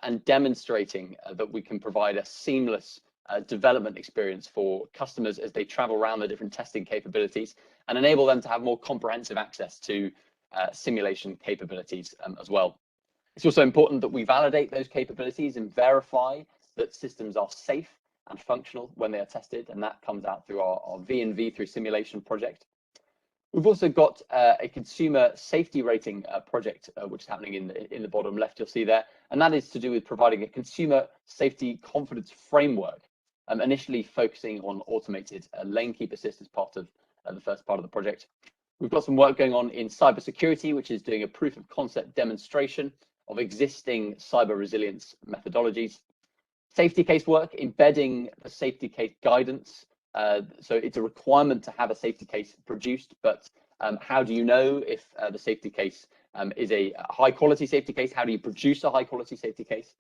and demonstrating that we can provide a seamless development experience for customers as they travel around the different testing capabilities and enable them to have more comprehensive access to simulation capabilities as well. It's also important that we validate those capabilities and verify that systems are safe and functional when they are tested, and that comes out through our V&V through simulation project. We've also got a consumer safety rating project, which is happening in the bottom left, you'll see there, and that is to do with providing a consumer safety confidence framework, initially focusing on automated lane keep assist as part of the first part of the project. We've got some work going on in cybersecurity, which is doing a proof of concept demonstration of existing cyber resilience methodologies. Safety case work, embedding the safety case guidance. So it's a requirement to have a safety case produced, but how do you know if the safety case is a high quality safety case? How do you produce a high quality safety case?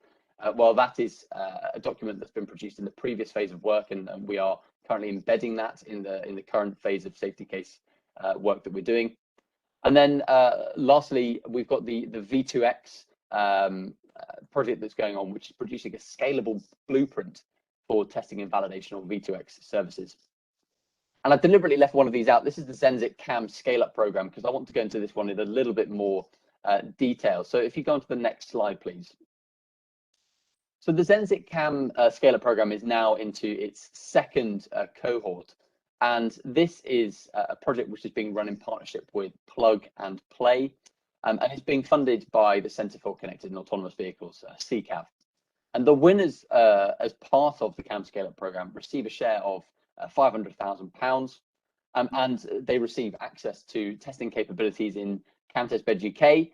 Well, that is a document that's been produced in the previous phase of work, and we are currently embedding that in the current phase of safety case work that we're doing. And then lastly, we've got the V2X project that's going on, which is producing a scalable blueprint for testing and validation of V2X services. And I deliberately left one of these out. This is the Zenzic CAM scale-up program, because I want to go into this one in a little bit more detail. So if you go on to the next slide, please. So the Zenzic CAM scale-up program is now into its second cohort. And this is a project which is being run in partnership with Plug and Play, and it's being funded by the Centre for Connected and Autonomous Vehicles, CCAV. And the winners, as part of the CAM scale-up program, receive a share of £500,000, and they receive access to testing capabilities in CAM Testbed UK,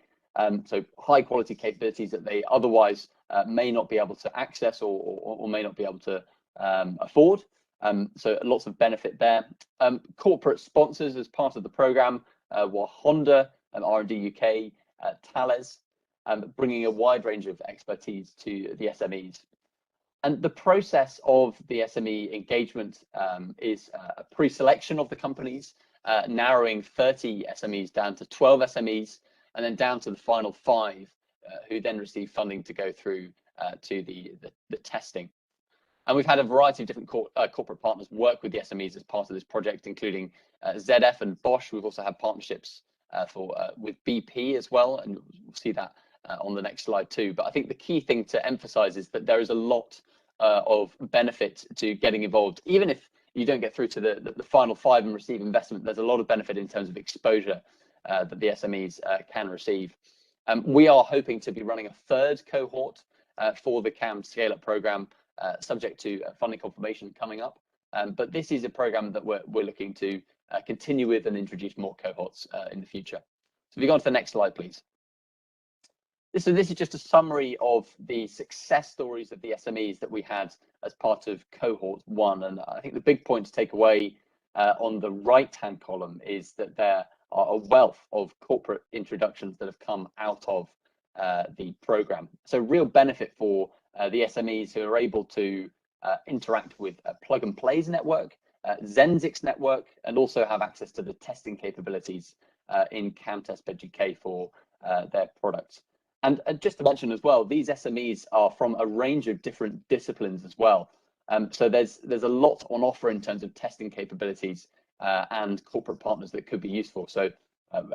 so high quality capabilities that they otherwise may not be able to access or may not be able to afford. So lots of benefit there. Corporate sponsors as part of the program were Honda, R&D UK, Thales, bringing a wide range of expertise to the SMEs. And the process of the SME engagement is a pre-selection of the companies, narrowing 30 SMEs down to 12 SMEs, and then down to the final 5 who then receive funding to go through to the testing. And we've had a variety of different corporate partners work with the SMEs as part of this project, including ZF and Bosch. We've also had partnerships with BP as well, and we'll see that on the next slide too. But I think the key thing to emphasize is that there is a lot of benefit to getting involved. Even if you don't get through to the final 5 and receive investment, there's a lot of benefit in terms of exposure that the SMEs can receive. We are hoping to be running a third cohort for the CAM scale-up program, subject to funding confirmation coming up. But this is a program that we're looking to continue with and introduce more cohorts in the future. So if you go on to the next slide, please. So this is just a summary of the success stories of the SMEs that we had as part of cohort 1. And I think the big point to take away on the right-hand column is that there are a wealth of corporate introductions that have come out of the program. So real benefit for the SMEs who are able to interact with Plug and Play's network, Zenzic's network, and also have access to the testing capabilities in CAM Testbed UK for their products. And just to mention as well, these SMEs are from a range of different disciplines as well. So there's a lot on offer in terms of testing capabilities and corporate partners that could be useful. So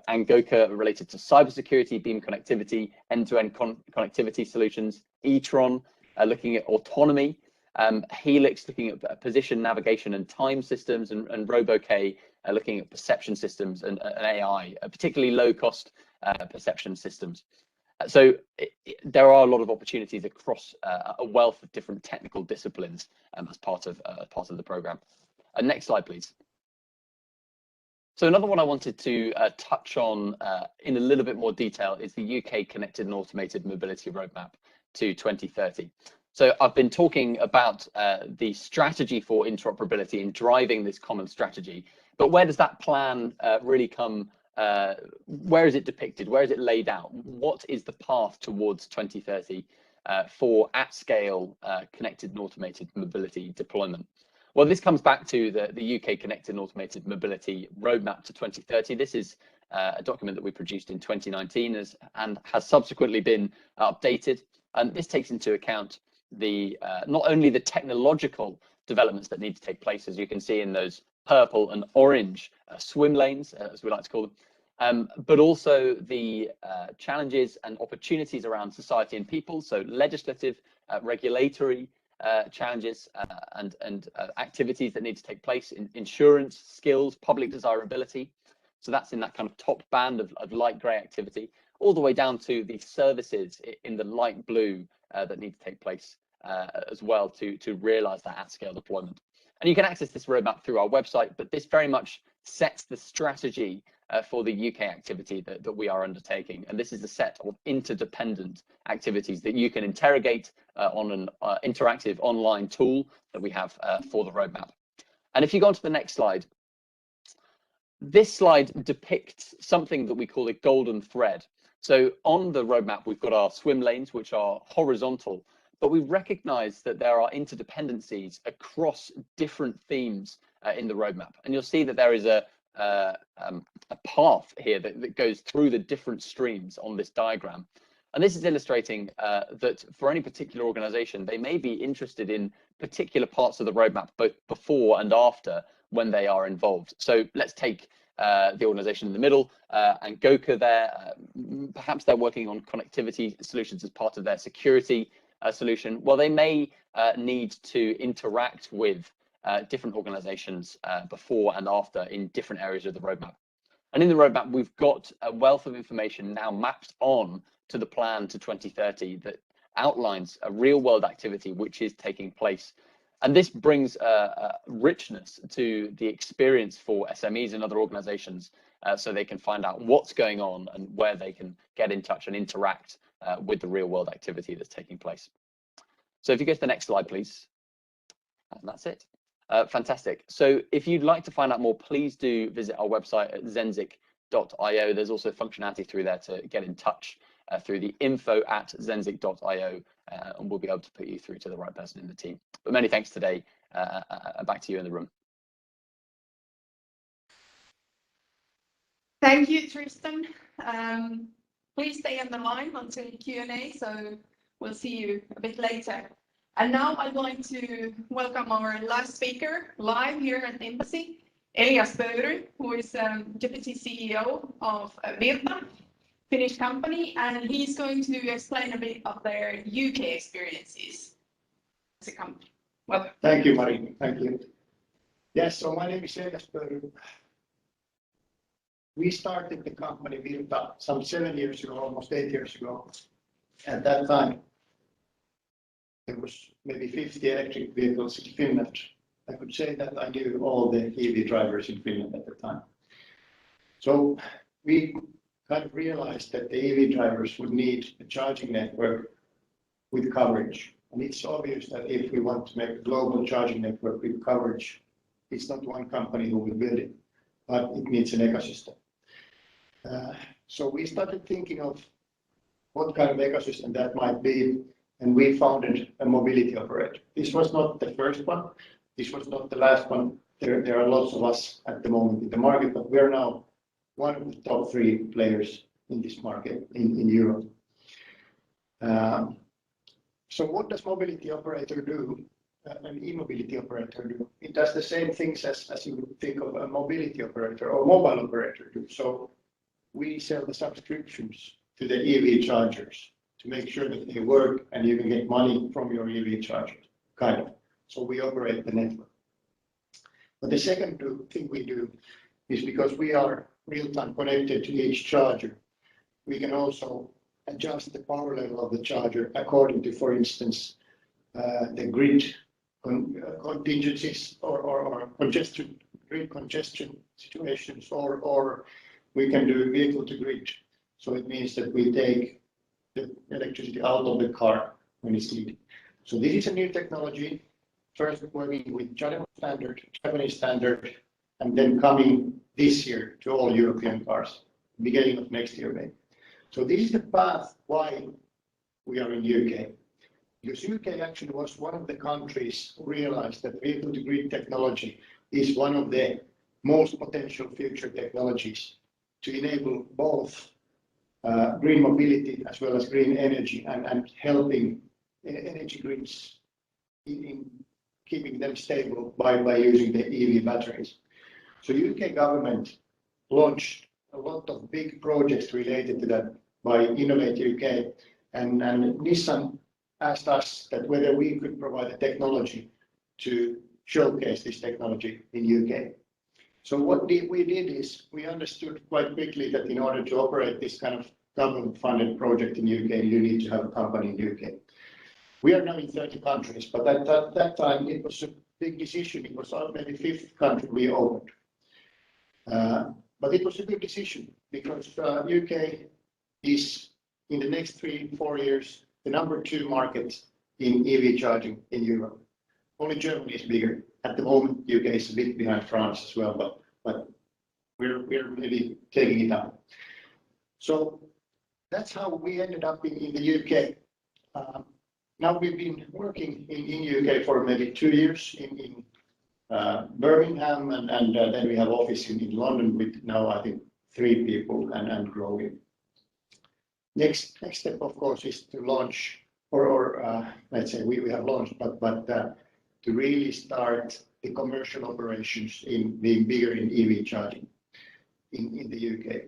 Angoka related to cybersecurity, beam connectivity, end-to-end connectivity solutions, e-tron looking at autonomy, Helix looking at position navigation and time systems, and RoboK looking at perception systems and AI, particularly low-cost perception systems. So there are a lot of opportunities across a wealth of different technical disciplines as part of the program. Next slide, please. So another one I wanted to touch on in a little bit more detail is the UK Connected and Automated Mobility Roadmap to 2030. So I've been talking about the strategy for interoperability and driving this common strategy, but where does that plan really come? Where is it depicted? Where is it laid out? What is the path towards 2030 for at-scale connected and automated mobility deployment? Well, this comes back to the UK Connected and Automated Mobility Roadmap to 2030. This is a document that we produced in 2019 and has subsequently been updated. And this takes into account the not only the technological developments that need to take place, as you can see in those purple and orange swim lanes, as we like to call them, but also the challenges and opportunities around society and people, so legislative, regulatory challenges and activities that need to take place in insurance, skills, public desirability. So that's in that kind of top band of light grey activity, all the way down to the services in the light blue that need to take place as well to realise that at-scale deployment. And you can access this roadmap through our website, but this very much sets the strategy for the UK activity that we are undertaking. And this is a set of interdependent activities that you can interrogate on an interactive online tool that we have for the roadmap. And if you go on to the next slide, this slide depicts something that we call a golden thread. So on the roadmap, we've got our swim lanes, which are horizontal, but we recognize that there are interdependencies across different themes in the roadmap. And you'll see that there is a path here that goes through the different streams on this diagram. And this is illustrating that for any particular organization, they may be interested in particular parts of the roadmap, both before and after when they are involved. So let's take the organization in the middle and Goka there. Perhaps they're working on connectivity solutions as part of their security solution. Well, they may need to interact with different organizations before and after in different areas of the roadmap. And in the roadmap, we've got a wealth of information now mapped on to the plan to 2030 that outlines a real world activity which is taking place. And this brings richness to the experience for SMEs and other organizations so they can find out what's going on and where they can get in touch and interact with the real world activity that's taking place. So if you go to the next slide, please. And that's it. Fantastic. So if you'd like to find out more, please do visit our website at zenzic.io. There's also functionality through there to get in touch through the info@zenzic.io, and we'll be able to put you through to the right person in the team. But many thanks today. Back to you in the room. Thank you, Tristan. Please stay on the line until Q&A, so we'll see you a bit later. And now I'd like to welcome our last speaker live here at the embassy, Elias Pöyry, who is Deputy CEO of Virta, Finnish company, and he's going to explain a bit of their UK experiences as a company. Welcome. Thank you, Mari. Thank you. Yes, so my name is Elias Pöyry. We started the company Virta some 7 years ago, almost 8 years ago. At that time, there was maybe 50 electric vehicles in Finland. I could say that I knew all the EV drivers in Finland at the time. So we kind of realized that the EV drivers would need a charging network with coverage. And it's obvious that if we want to make a global charging network with coverage, it's not one company who will build it, but it needs an ecosystem. So we started thinking of what kind of ecosystem that might be, and we founded a mobility operator. This was not the first one. This was not the last one. There are lots of us at the moment in the market, but we're now one of the top 3 players in this market in Europe. So what does mobility operator do? An e-mobility operator do? It does the same things as you would think of a mobility operator or mobile operator do. So we sell the subscriptions to the EV chargers to make sure that they work and you can get money from your EV charger, kind of. So we operate the network. But the second thing we do is because we are real-time connected to each charger, we can also adjust the power level of the charger according to, for instance, the grid contingencies or grid congestion situations, or we can do vehicle to grid. So it means that we take the electricity out of the car when it's needed. So this is a new technology, first working with Japanese standard, and then coming this year to all European cars, beginning of next year maybe. So this is the path why we are in UK. Because UK actually was one of the countries who realized that vehicle-to-grid technology is one of the most potential future technologies to enable both green mobility as well as green energy and helping energy grids in keeping them stable by using the EV batteries. So UK government launched a lot of big projects related to that by Innovate UK, and Nissan asked us that whether we could provide a technology to showcase this technology in UK. So what we did is we understood quite quickly that in order to operate this kind of government-funded project in UK, you need to have a company in UK. We are now in 30 countries, but at that time it was a big decision. It was maybe fifth country we opened. But it was a good decision because UK is in the next 3-4 years the number 2 market in EV charging in Europe. Only Germany is bigger. At the moment, UK is a bit behind France as well, but we're maybe taking it up. So that's how we ended up in the UK. Now we've been working in UK for maybe 2 years in Birmingham, and then we have office in London with now I think 3 people and growing. Next step, of course, is to launch, or let's say we have launched, but to really start the commercial operations in being bigger in EV charging in the UK.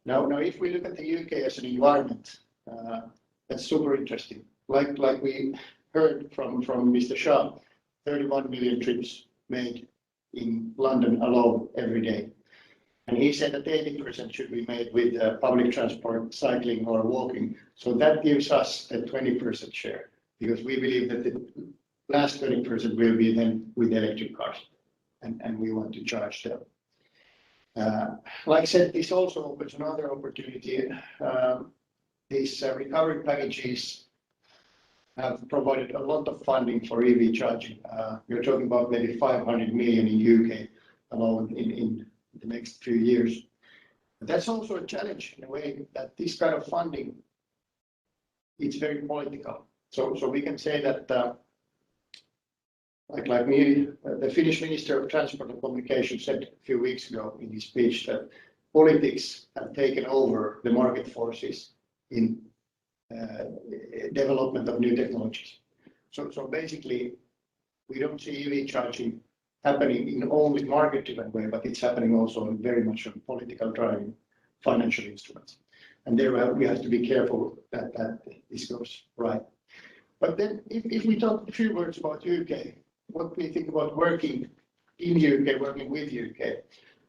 Now, if we look at the UK as an environment, that's super interesting. Like we heard from Mr. Shah, 31 million trips made in London alone every day. And he said that 80% should be made with public transport, cycling or walking. So that gives us a 20% share, because we believe that the last 20% will be then with electric cars, and we want to charge them. Like I said, this also opens another opportunity. These recovery packages have provided a lot of funding for EV charging. We're talking about maybe 500 million in UK alone in the next few years. But that's also a challenge in a way that this kind of funding, it's very political. So we can say that like me, the Finnish Minister of Transport and Communication said a few weeks ago in his speech that politics have taken over the market forces in development of new technologies. So basically, we don't see EV charging happening in only market-driven way, but it's happening also in very much on political driving financial instruments. And there we have to be careful that this goes right. But then if we talk a few words about UK, what we think about working in UK, working with UK,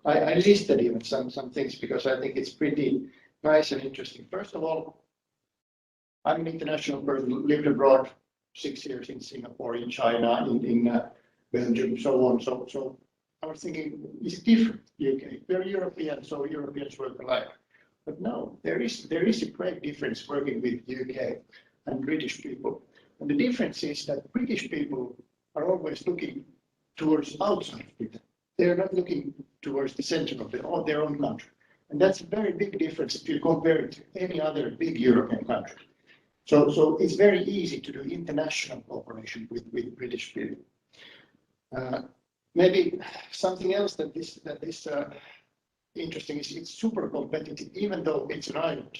I listed even some things because I think it's pretty nice and interesting. First of all, I'm an international person, lived abroad 6 years in Singapore, in China, in Belgium, so on. So I was thinking, is it different, UK? We're European, so Europeans work alike. But no, there is a great difference working with UK and British people. And the difference is that British people are always looking towards outside of Britain. They're not looking towards the center of their own country. And that's a very big difference if you compare it to any other big European country. So it's very easy to do international cooperation with British people. Maybe something else that is interesting is it's super competitive, even though it's an island.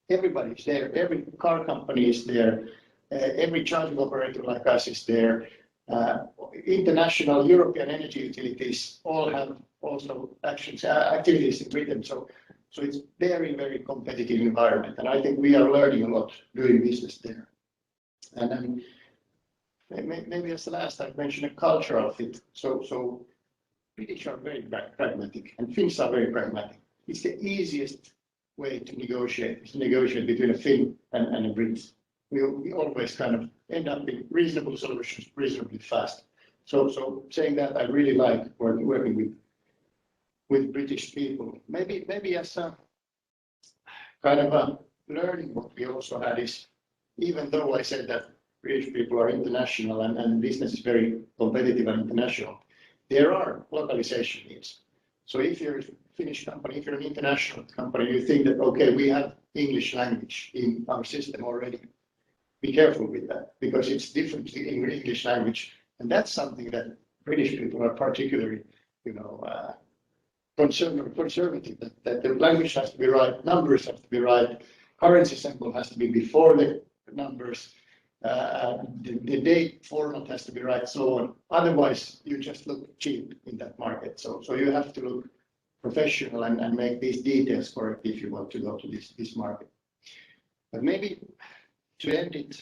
Everybody's there. Every car company is there. Every charging operator like us is there. International European energy utilities all have also activities in Britain. So it's very, very competitive environment. And I think we are learning a lot doing business there. And then maybe as the last I've mentioned a cultural fit. So British are very pragmatic and Finns are very pragmatic. It's the easiest way to negotiate between a Finn and a Brit. We always kind of end up in reasonable solutions reasonably fast. So saying that, I really like working with British people. Maybe as a kind of a learning, what we also had is, even though I said that British people are international and business is very competitive and international, there are localization needs. So if you're a Finnish company, if you're an international company, you think that, okay, we have English language in our system already. Be careful with that because it's different in English language. And that's something that British people are particularly, conservative, that the language has to be right, numbers have to be right, currency symbol has to be before the numbers, the date format has to be right, so on. Otherwise, you just look cheap in that market. So you have to look professional and make these details correct if you want to go to this market. But maybe to end it,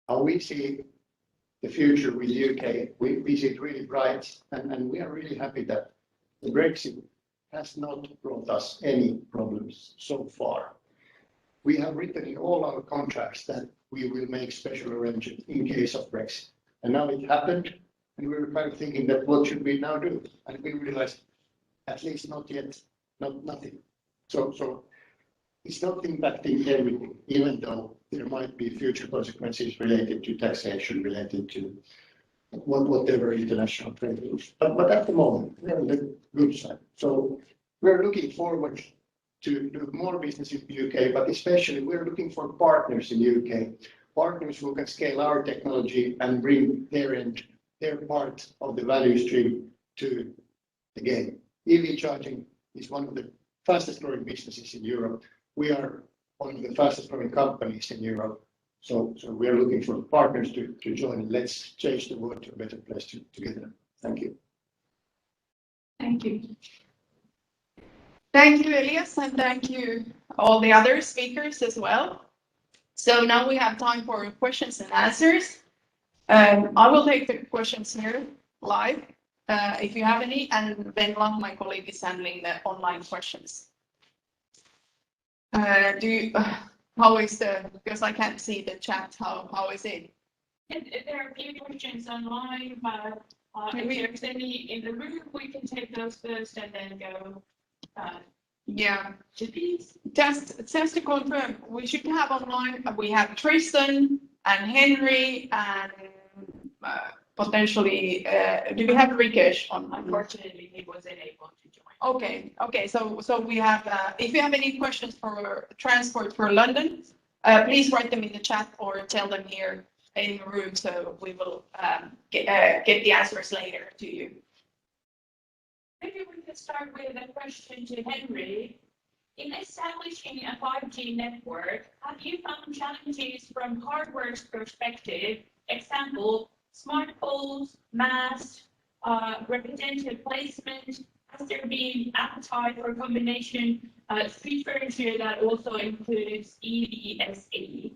how we see the future with the UK, we see it really bright, and we are really happy that the Brexit has not brought us any problems so far. We have written in all our contracts that we will make special arrangements in case of Brexit. And now it happened, and we were kind of thinking that what should we now do? And we realized, at least not yet, nothing. So it's not impacting everything, even though there might be future consequences related to taxation, related to whatever international trade rules. But at the moment, we're on the good side. So we're looking forward to do more business in the UK, but especially we're looking for partners in the UK, partners who can scale our technology and bring their part of the value stream to the game. EV charging is one of the fastest growing businesses in Europe. We are one of the fastest growing companies in Europe. So we are looking for partners to join. Let's change the world to a better place together. Thank you. Thank you. Thank you, Elias, and thank you all the other speakers as well. So now we have time for questions and answers. I will take the questions here live, if you have any, and then my colleague is handling the online questions. How is because I can't see the chat, how is it? There are a few questions online, but if there's any in the room, we can take those first and then go to these. Just to confirm, we should have online, we have Tristan and Henry and potentially, do we have Rikesh online? Unfortunately, he wasn't able to join. Okay, so we have, if you have any questions for transport for London, please write them in the chat or tell them here in the room, so we will get the answers later to you. Maybe we could start with a question to Henry. In establishing a 5G network, have you found challenges from hardware's perspective? Example, smart poles, masts, representative placement. Has there been appetite for combination street furniture that also includes EVSE?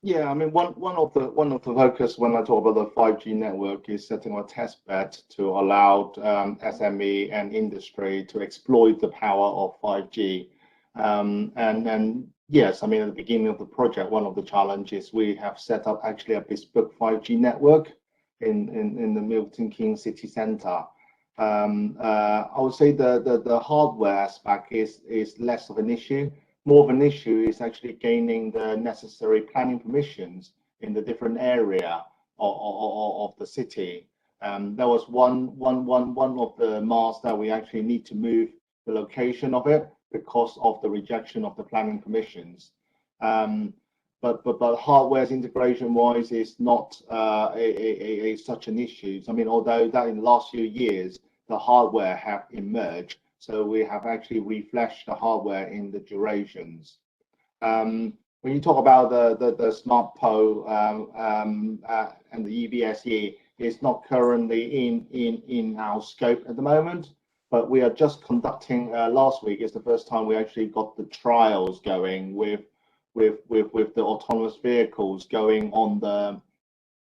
Yeah, I mean, one of the focus when I talk about the 5G network is setting a test bed to allow SME and industry to exploit the power of 5G. And yes, I mean, at the beginning of the project, one of the challenges we have set up actually a bespoke 5G network in the Milton Keynes city centre. I would say the hardware aspect is less of an issue. More of an issue is actually gaining the necessary planning permissions in the different area of the city. There was one of the masts that we actually need to move the location of it because of the rejection of the planning permissions. But hardware's integration wise is not such an issue. I mean, although that in the last few years the hardware have emerged. So we have actually refreshed the hardware in the durations. When you talk about the smart pole and the EVSE, it's not currently in our scope at the moment, but we are just conducting. Last week is the first time we actually got the trials going with the autonomous vehicles going on the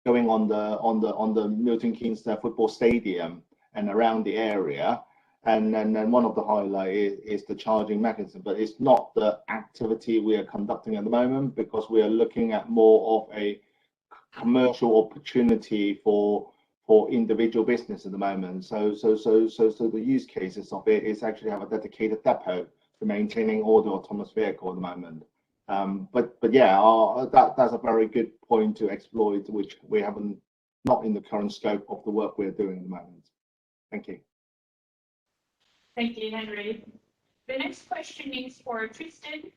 Milton Keynes football stadium and around the area. And then one of the highlights is the charging mechanism, but it's not the activity we are conducting at the moment because we are looking at more of a commercial opportunity for individual business at the moment. So the use cases of it is actually have a dedicated depot. maintaining all the autonomous vehicle at the moment. But yeah, that's a very good point to exploit, which we haven't, not in the current scope of the work we're doing at the moment. Thank you. Thank you, Henry. The next question is for Tristan.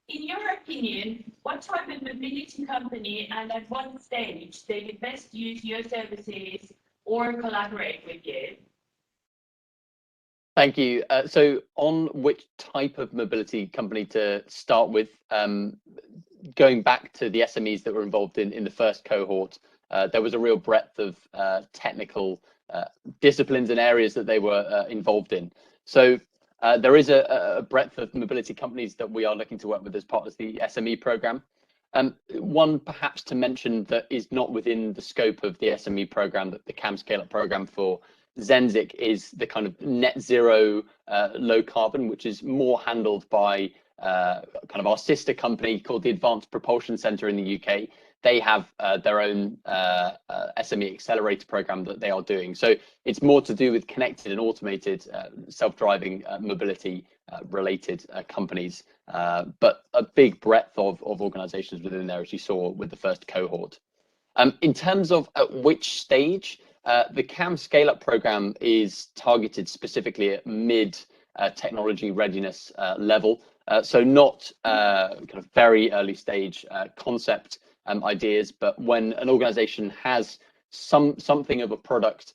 In your opinion, what type of mobility company and at what stage they could best use your services or collaborate with you? Thank you. So on which type of mobility company to start with, going back to the SMEs that were involved in the first cohort, there was a real breadth of technical disciplines and areas that they were involved in. So there is a breadth of mobility companies that we are looking to work with as part of the SME program. One perhaps to mention that is not within the scope of the SME program, that the CAM Scale-Up program for Zenzic is the kind of net zero low carbon, which is more handled by kind of our sister company called the Advanced Propulsion Centre in the UK. They have their own SME accelerator program that they are doing. So it's more to do with connected and automated self-driving mobility related companies, but a big breadth of organizations within there, as you saw with the first cohort. In terms of at which stage, the CAM Scale-Up program is targeted specifically at mid technology readiness level. So not kind of very early stage concept ideas, but when an organization has something of a product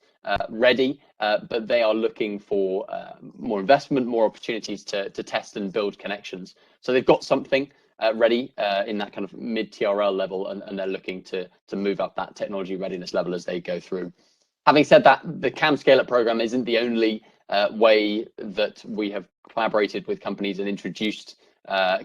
ready, but they are looking for more investment, more opportunities to test and build connections. So they've got something ready in that kind of mid TRL level, and they're looking to move up that technology readiness level as they go through. Having said that, the CAM Scale-Up program isn't the only way that we have collaborated with companies and introduced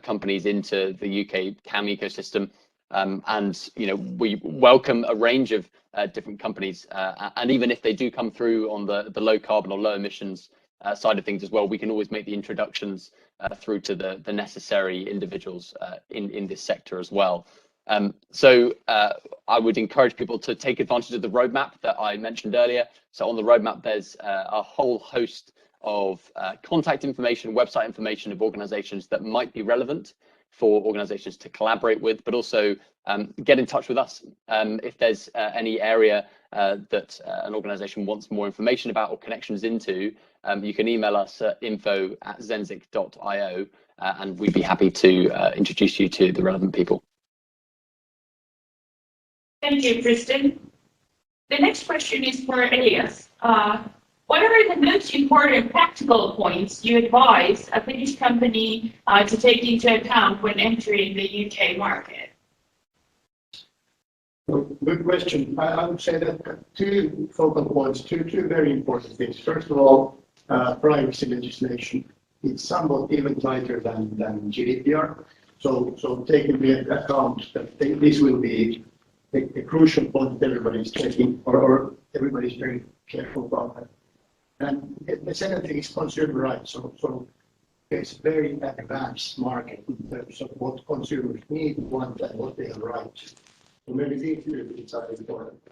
companies into the UK CAM ecosystem. And you know, we welcome a range of different companies, and even if they do come through on the low carbon or low emissions side of things as well, we can always make the introductions through to the necessary individuals in this sector as well. So I would encourage people to take advantage of the roadmap that I mentioned earlier. So on the roadmap, there's a whole host of contact information, website information of organizations that might be relevant for organizations to collaborate with, but also get in touch with us if there's any area that an organization wants more information about or connections into. You can email us at info@zenzic.io, and we'd be happy to introduce you to the relevant people. Thank you, Tristan. The next question is for Elias. What are the most important practical points you advise a Finnish company to take into account when entering the UK market? Good question. I would say that two focal points, two very important things. First of all, privacy legislation. It's somewhat even tighter than GDPR. So taking into account that this will be a crucial point that everybody's taking, or everybody's very careful about that. And the second thing is consumer rights. So it's a very advanced market in terms of what consumers need, want, and what they are right. So maybe these two things are important.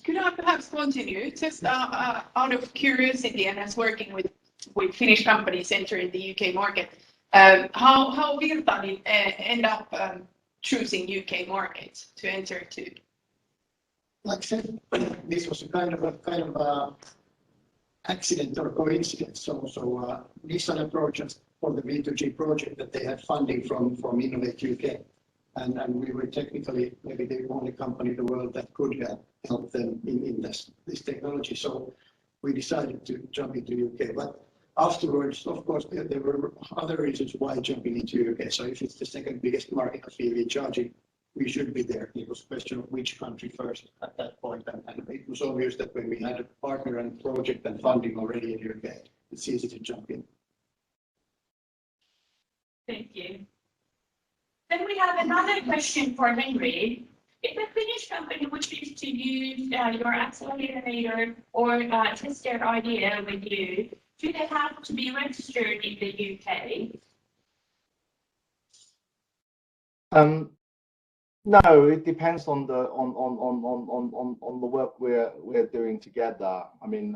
Could I perhaps continue? Just out of curiosity and as working with Finnish companies entering the UK market, how Virta did end up choosing UK markets to enter to? Like I said, this was a kind of accident or coincidence. So Nissan approached us for the V2G project that they had funding from Innovate UK, and we were technically maybe the only company in the world that could help them in this technology. So we decided to jump into UK. But afterwards, of course, there were other reasons why jumping into UK. So if it's the second biggest market of EV charging, we should be there. It was a question of which country first at that point. And it was obvious that when we had a partner and project and funding already in UK, it's easy to jump in. Thank you. Then we have another question for Henry. If a Finnish company wishes to use your accelerator or test their idea with you, do they have to be registered in the UK? No, it depends on the work we're doing together. I mean,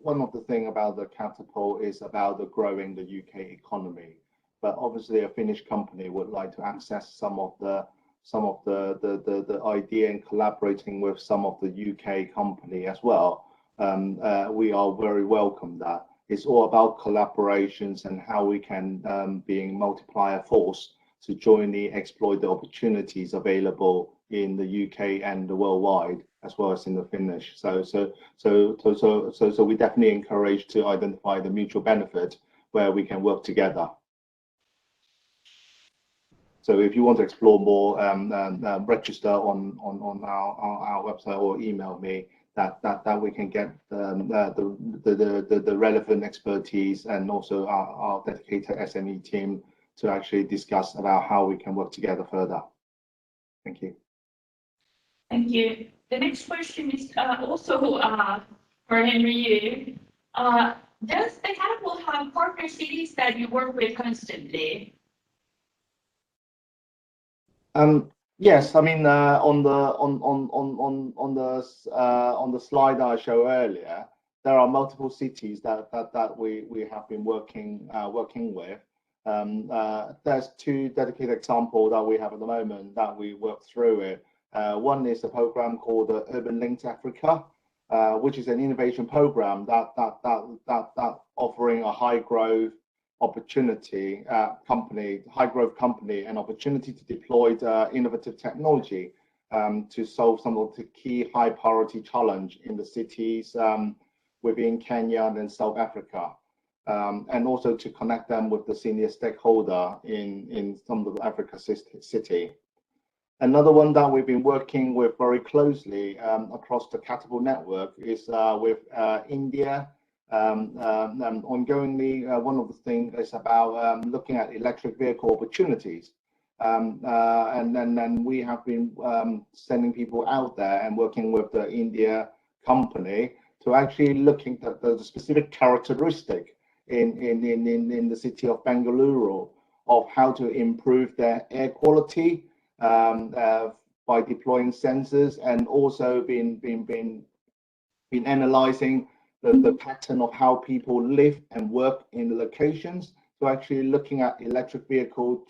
one of the things about the Catapult is about the growing the UK economy, but obviously a Finnish company would like to access some of the idea and collaborating with some of the UK company as well. We are very welcome that. It's all about collaborations and how we can being multiplier force to jointly exploit the opportunities available in the UK and the worldwide, as well as in the Finnish. So we definitely encourage to identify the mutual benefit where we can work together. So if you want to explore more, register on our website or email me. That we can get the relevant expertise and also our dedicated SME team to actually discuss about how we can work together further. Thank you. Thank you. The next question is also for Henry. Does the Catapult have partner cities that you work with constantly? Yes, I mean on the slide I showed earlier, there are multiple cities that we have been working with. There's two dedicated examples that we have at the moment that we work through it. One is a program called Urban Linked Africa, which is an innovation program that offering a high growth opportunity high growth company, an opportunity to deploy innovative technology to solve some of the key high priority challenge in the cities within Kenya and South Africa, and also to connect them with the senior stakeholder in some of the Africa city. Another one that we've been working with very closely across the Catapult network is with India. Ongoingly, one of the things is about looking at electric vehicle opportunities, and then we have been sending people out there and working with the India company to actually looking at the specific characteristic in the city of Bengaluru of how to improve their air quality by deploying sensors, and also been analyzing the pattern of how people live and work in the locations. So actually looking at electric vehicle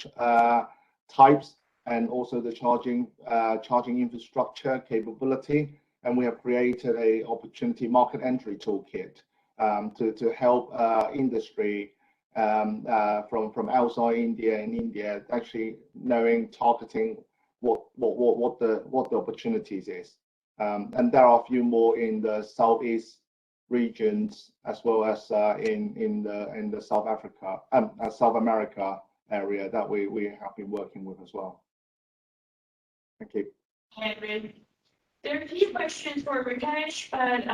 types and also the charging infrastructure capability. And we have created a opportunity market entry toolkit to help industry from outside India and India actually knowing targeting what the opportunities is. And there are a few more in the southeast regions, as well as in the South America area that we have been working with as well. Thank you. There are a few questions for Rakesh, but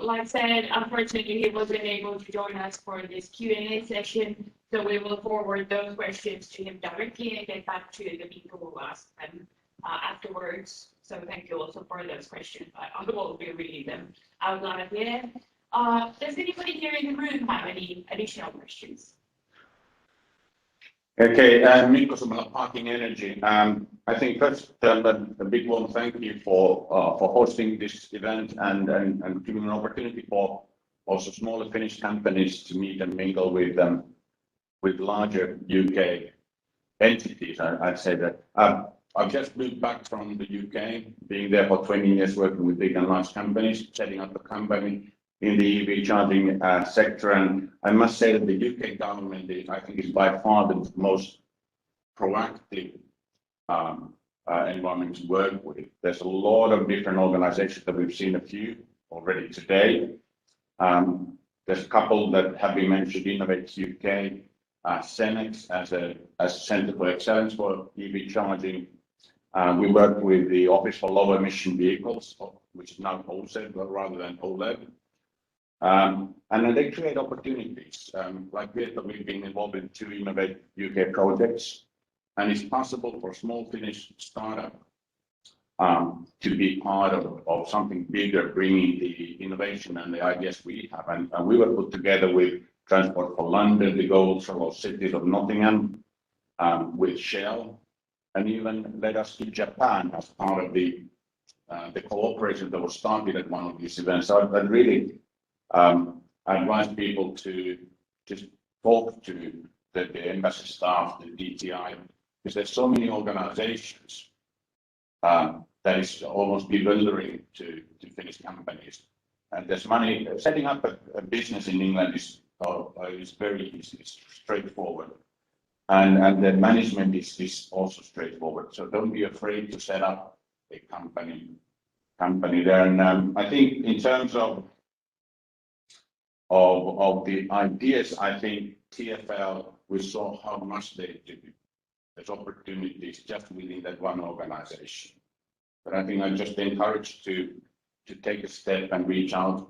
like I said, unfortunately he wasn't able to join us for this Q&A session, so we will forward those questions to him directly and get back to the people who asked them afterwards. So thank you also for those questions. I will be reading them out loud here. Does anybody here in the room have any additional questions? Okay, Mikko Sumala, Parking Energy. I think first a big one thank you for hosting this event and giving an opportunity for also smaller Finnish companies to meet and mingle with larger UK entities. I'd say that. I've just moved back from the UK, being there for 20 years, working with big and large companies, setting up a company in the EV charging sector, and I must say that the UK government I think is by far the most proactive environment to work with. There's a lot of different organizations that we've seen a few already today. There's a couple that have been mentioned: Innovate UK, Cenex as a Centre for Excellence for EV charging. We work with the Office for Low Emission Vehicles, which is now OSED rather than OLEV. And then they create opportunities. Like Virta, we've been involved in 2 Innovate UK projects, and it's possible for small Finnish startup to be part of something bigger, bringing the innovation and the ideas we have. And we were put together with Transport for London, the goals of cities of Nottingham, with Shell, and even led us to Japan as part of the cooperation that was started at one of these events. So that really I advise people to just talk to the embassy staff, the DTI, because there's so many organizations that is almost bewildering to Finnish companies. And there's money. Setting up a business in England is very easy, it's straightforward. And the management is also straightforward. So don't be afraid to set up a company there. And I think in terms of the ideas, I think TfL, we saw how much they do. There's opportunities just within that one organization. But I think I'm just encouraged to take a step and reach out.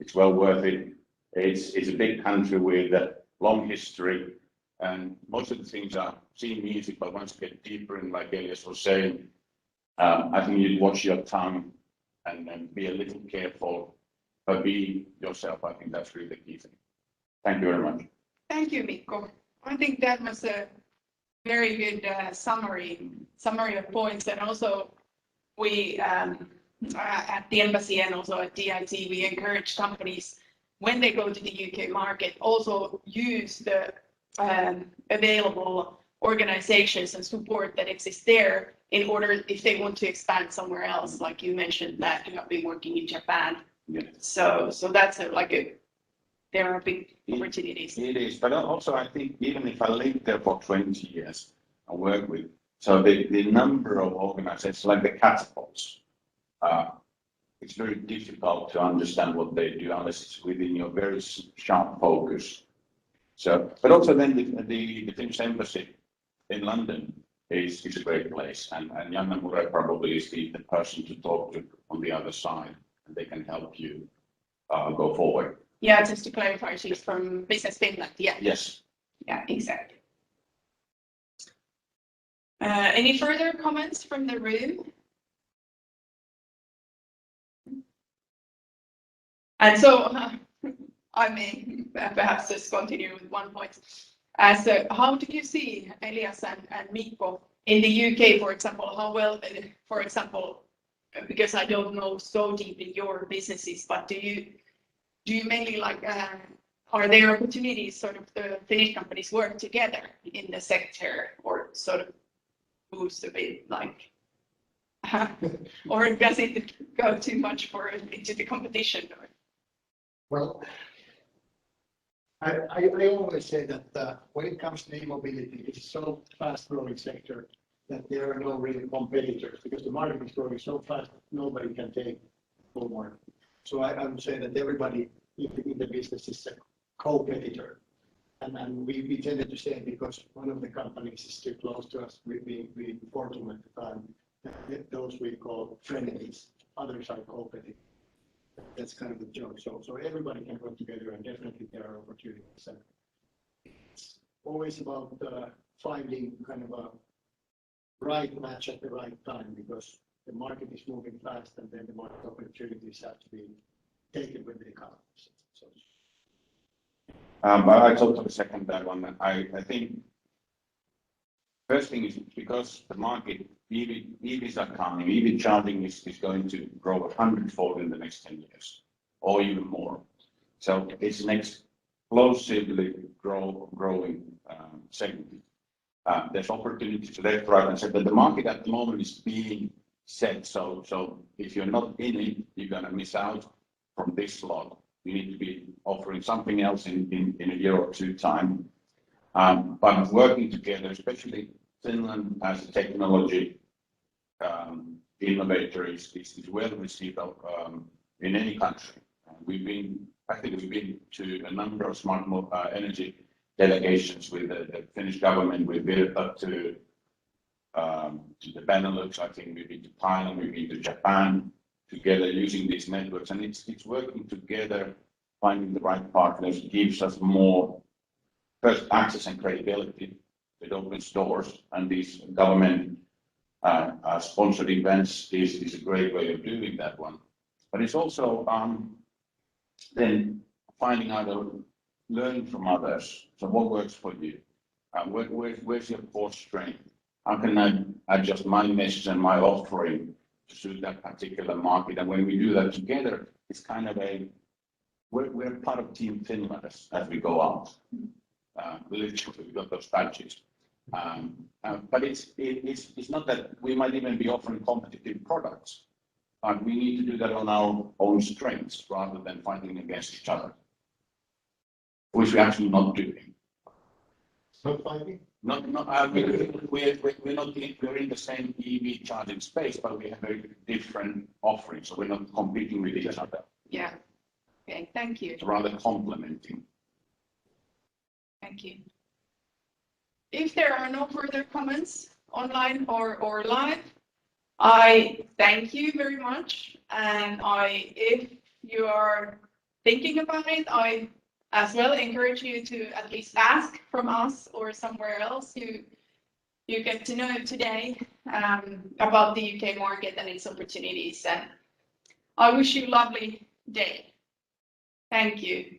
It's well worth it. It's a big country with a long history, and most of the things seem easy, but once you get deeper in, like Elias was saying, I think you watch your tongue and be a little careful, but be yourself. I think that's really the key thing. Thank you very much. Thank you, Mikko. I think that was a very good summary of points, and also we at the embassy and also at DIT, we encourage companies when they go to the UK market also use the available organizations and support that exists there in order if they want to expand somewhere else, like you mentioned that you have been working in Japan. Yeah. So that's there are big opportunities. It is, but also I think even if I lived there for 20 years, I work with, so the number of organizations like the catapults, it's very difficult to understand what they do unless it's within your very sharp focus. So, but also then the Finnish embassy in London is a great place, and Janna Mure probably is the person to talk to on the other side, and they can help you go forward. Yeah, just to clarify, she's from Business Finland. Yeah. Yes. Yeah, exactly. Any further comments from the room? And so I may perhaps just continue with one point. So how do you see, Elias and Mikko, in the UK, for example, how well, for example, because I don't know so deeply your businesses, but do you mainly are there opportunities sort of the Finnish companies work together in the sector or sort of boost a bit or does it go too much into the competition? Well, I always say that when it comes to e-mobility, it's so fast-growing sector that there are no real competitors because the market is growing so fast nobody can take full market. So I would say that everybody in the business is a competitor, and we tended to say because one of the companies is too close to us, we informed them at the time that those we call frenemies, others are competitors. That's kind of the joke. So everybody can work together, and definitely there are opportunities. And it's always about finding kind of a right match at the right time because the market is moving fast, and then the market opportunities have to be taken when they come. So. But I totally second that one. I think first thing is because the market EVs are coming, EV charging is going to grow 100-fold in the next 10 years or even more. So it's an explosively growing segment. There's opportunities to left, right, and center. The market at the moment is being set. So if you're not in it, you're going to miss out from this slot. You need to be offering something else in a year or two time. But working together, especially Finland as a technology innovator is well received in any country. I think we've been to a number of smart energy delegations with the Finnish government, with Virta to the Benelux. I think we've been to Thailand, we've been to Japan together using these networks, and it's working together, finding the right partners gives us more first access and credibility. It opens doors, and these government sponsored events is a great way of doing that one. But it's also then finding out learning from others. So what works for you? Where's your core strength? How can I adjust my message and my offering to suit that particular market? And when we do that together, it's kind of we're part of Team Finland as we go out. Literally, we got those badges. But it's not that we might even be offering competitive products, but we need to do that on our own strengths rather than fighting against each other, which we're actually not doing. Not fighting? We're not we're in the same EV charging space, but we have very different offerings, so we're not competing with each other. Yeah. Okay, thank you. It's rather complementing. Thank you. If there are no further comments online or live, I thank you very much. And if you are thinking about it, I as well encourage you to at least ask from us or somewhere else you get to know today about the UK market and its opportunities. And I wish you a lovely day. Thank you.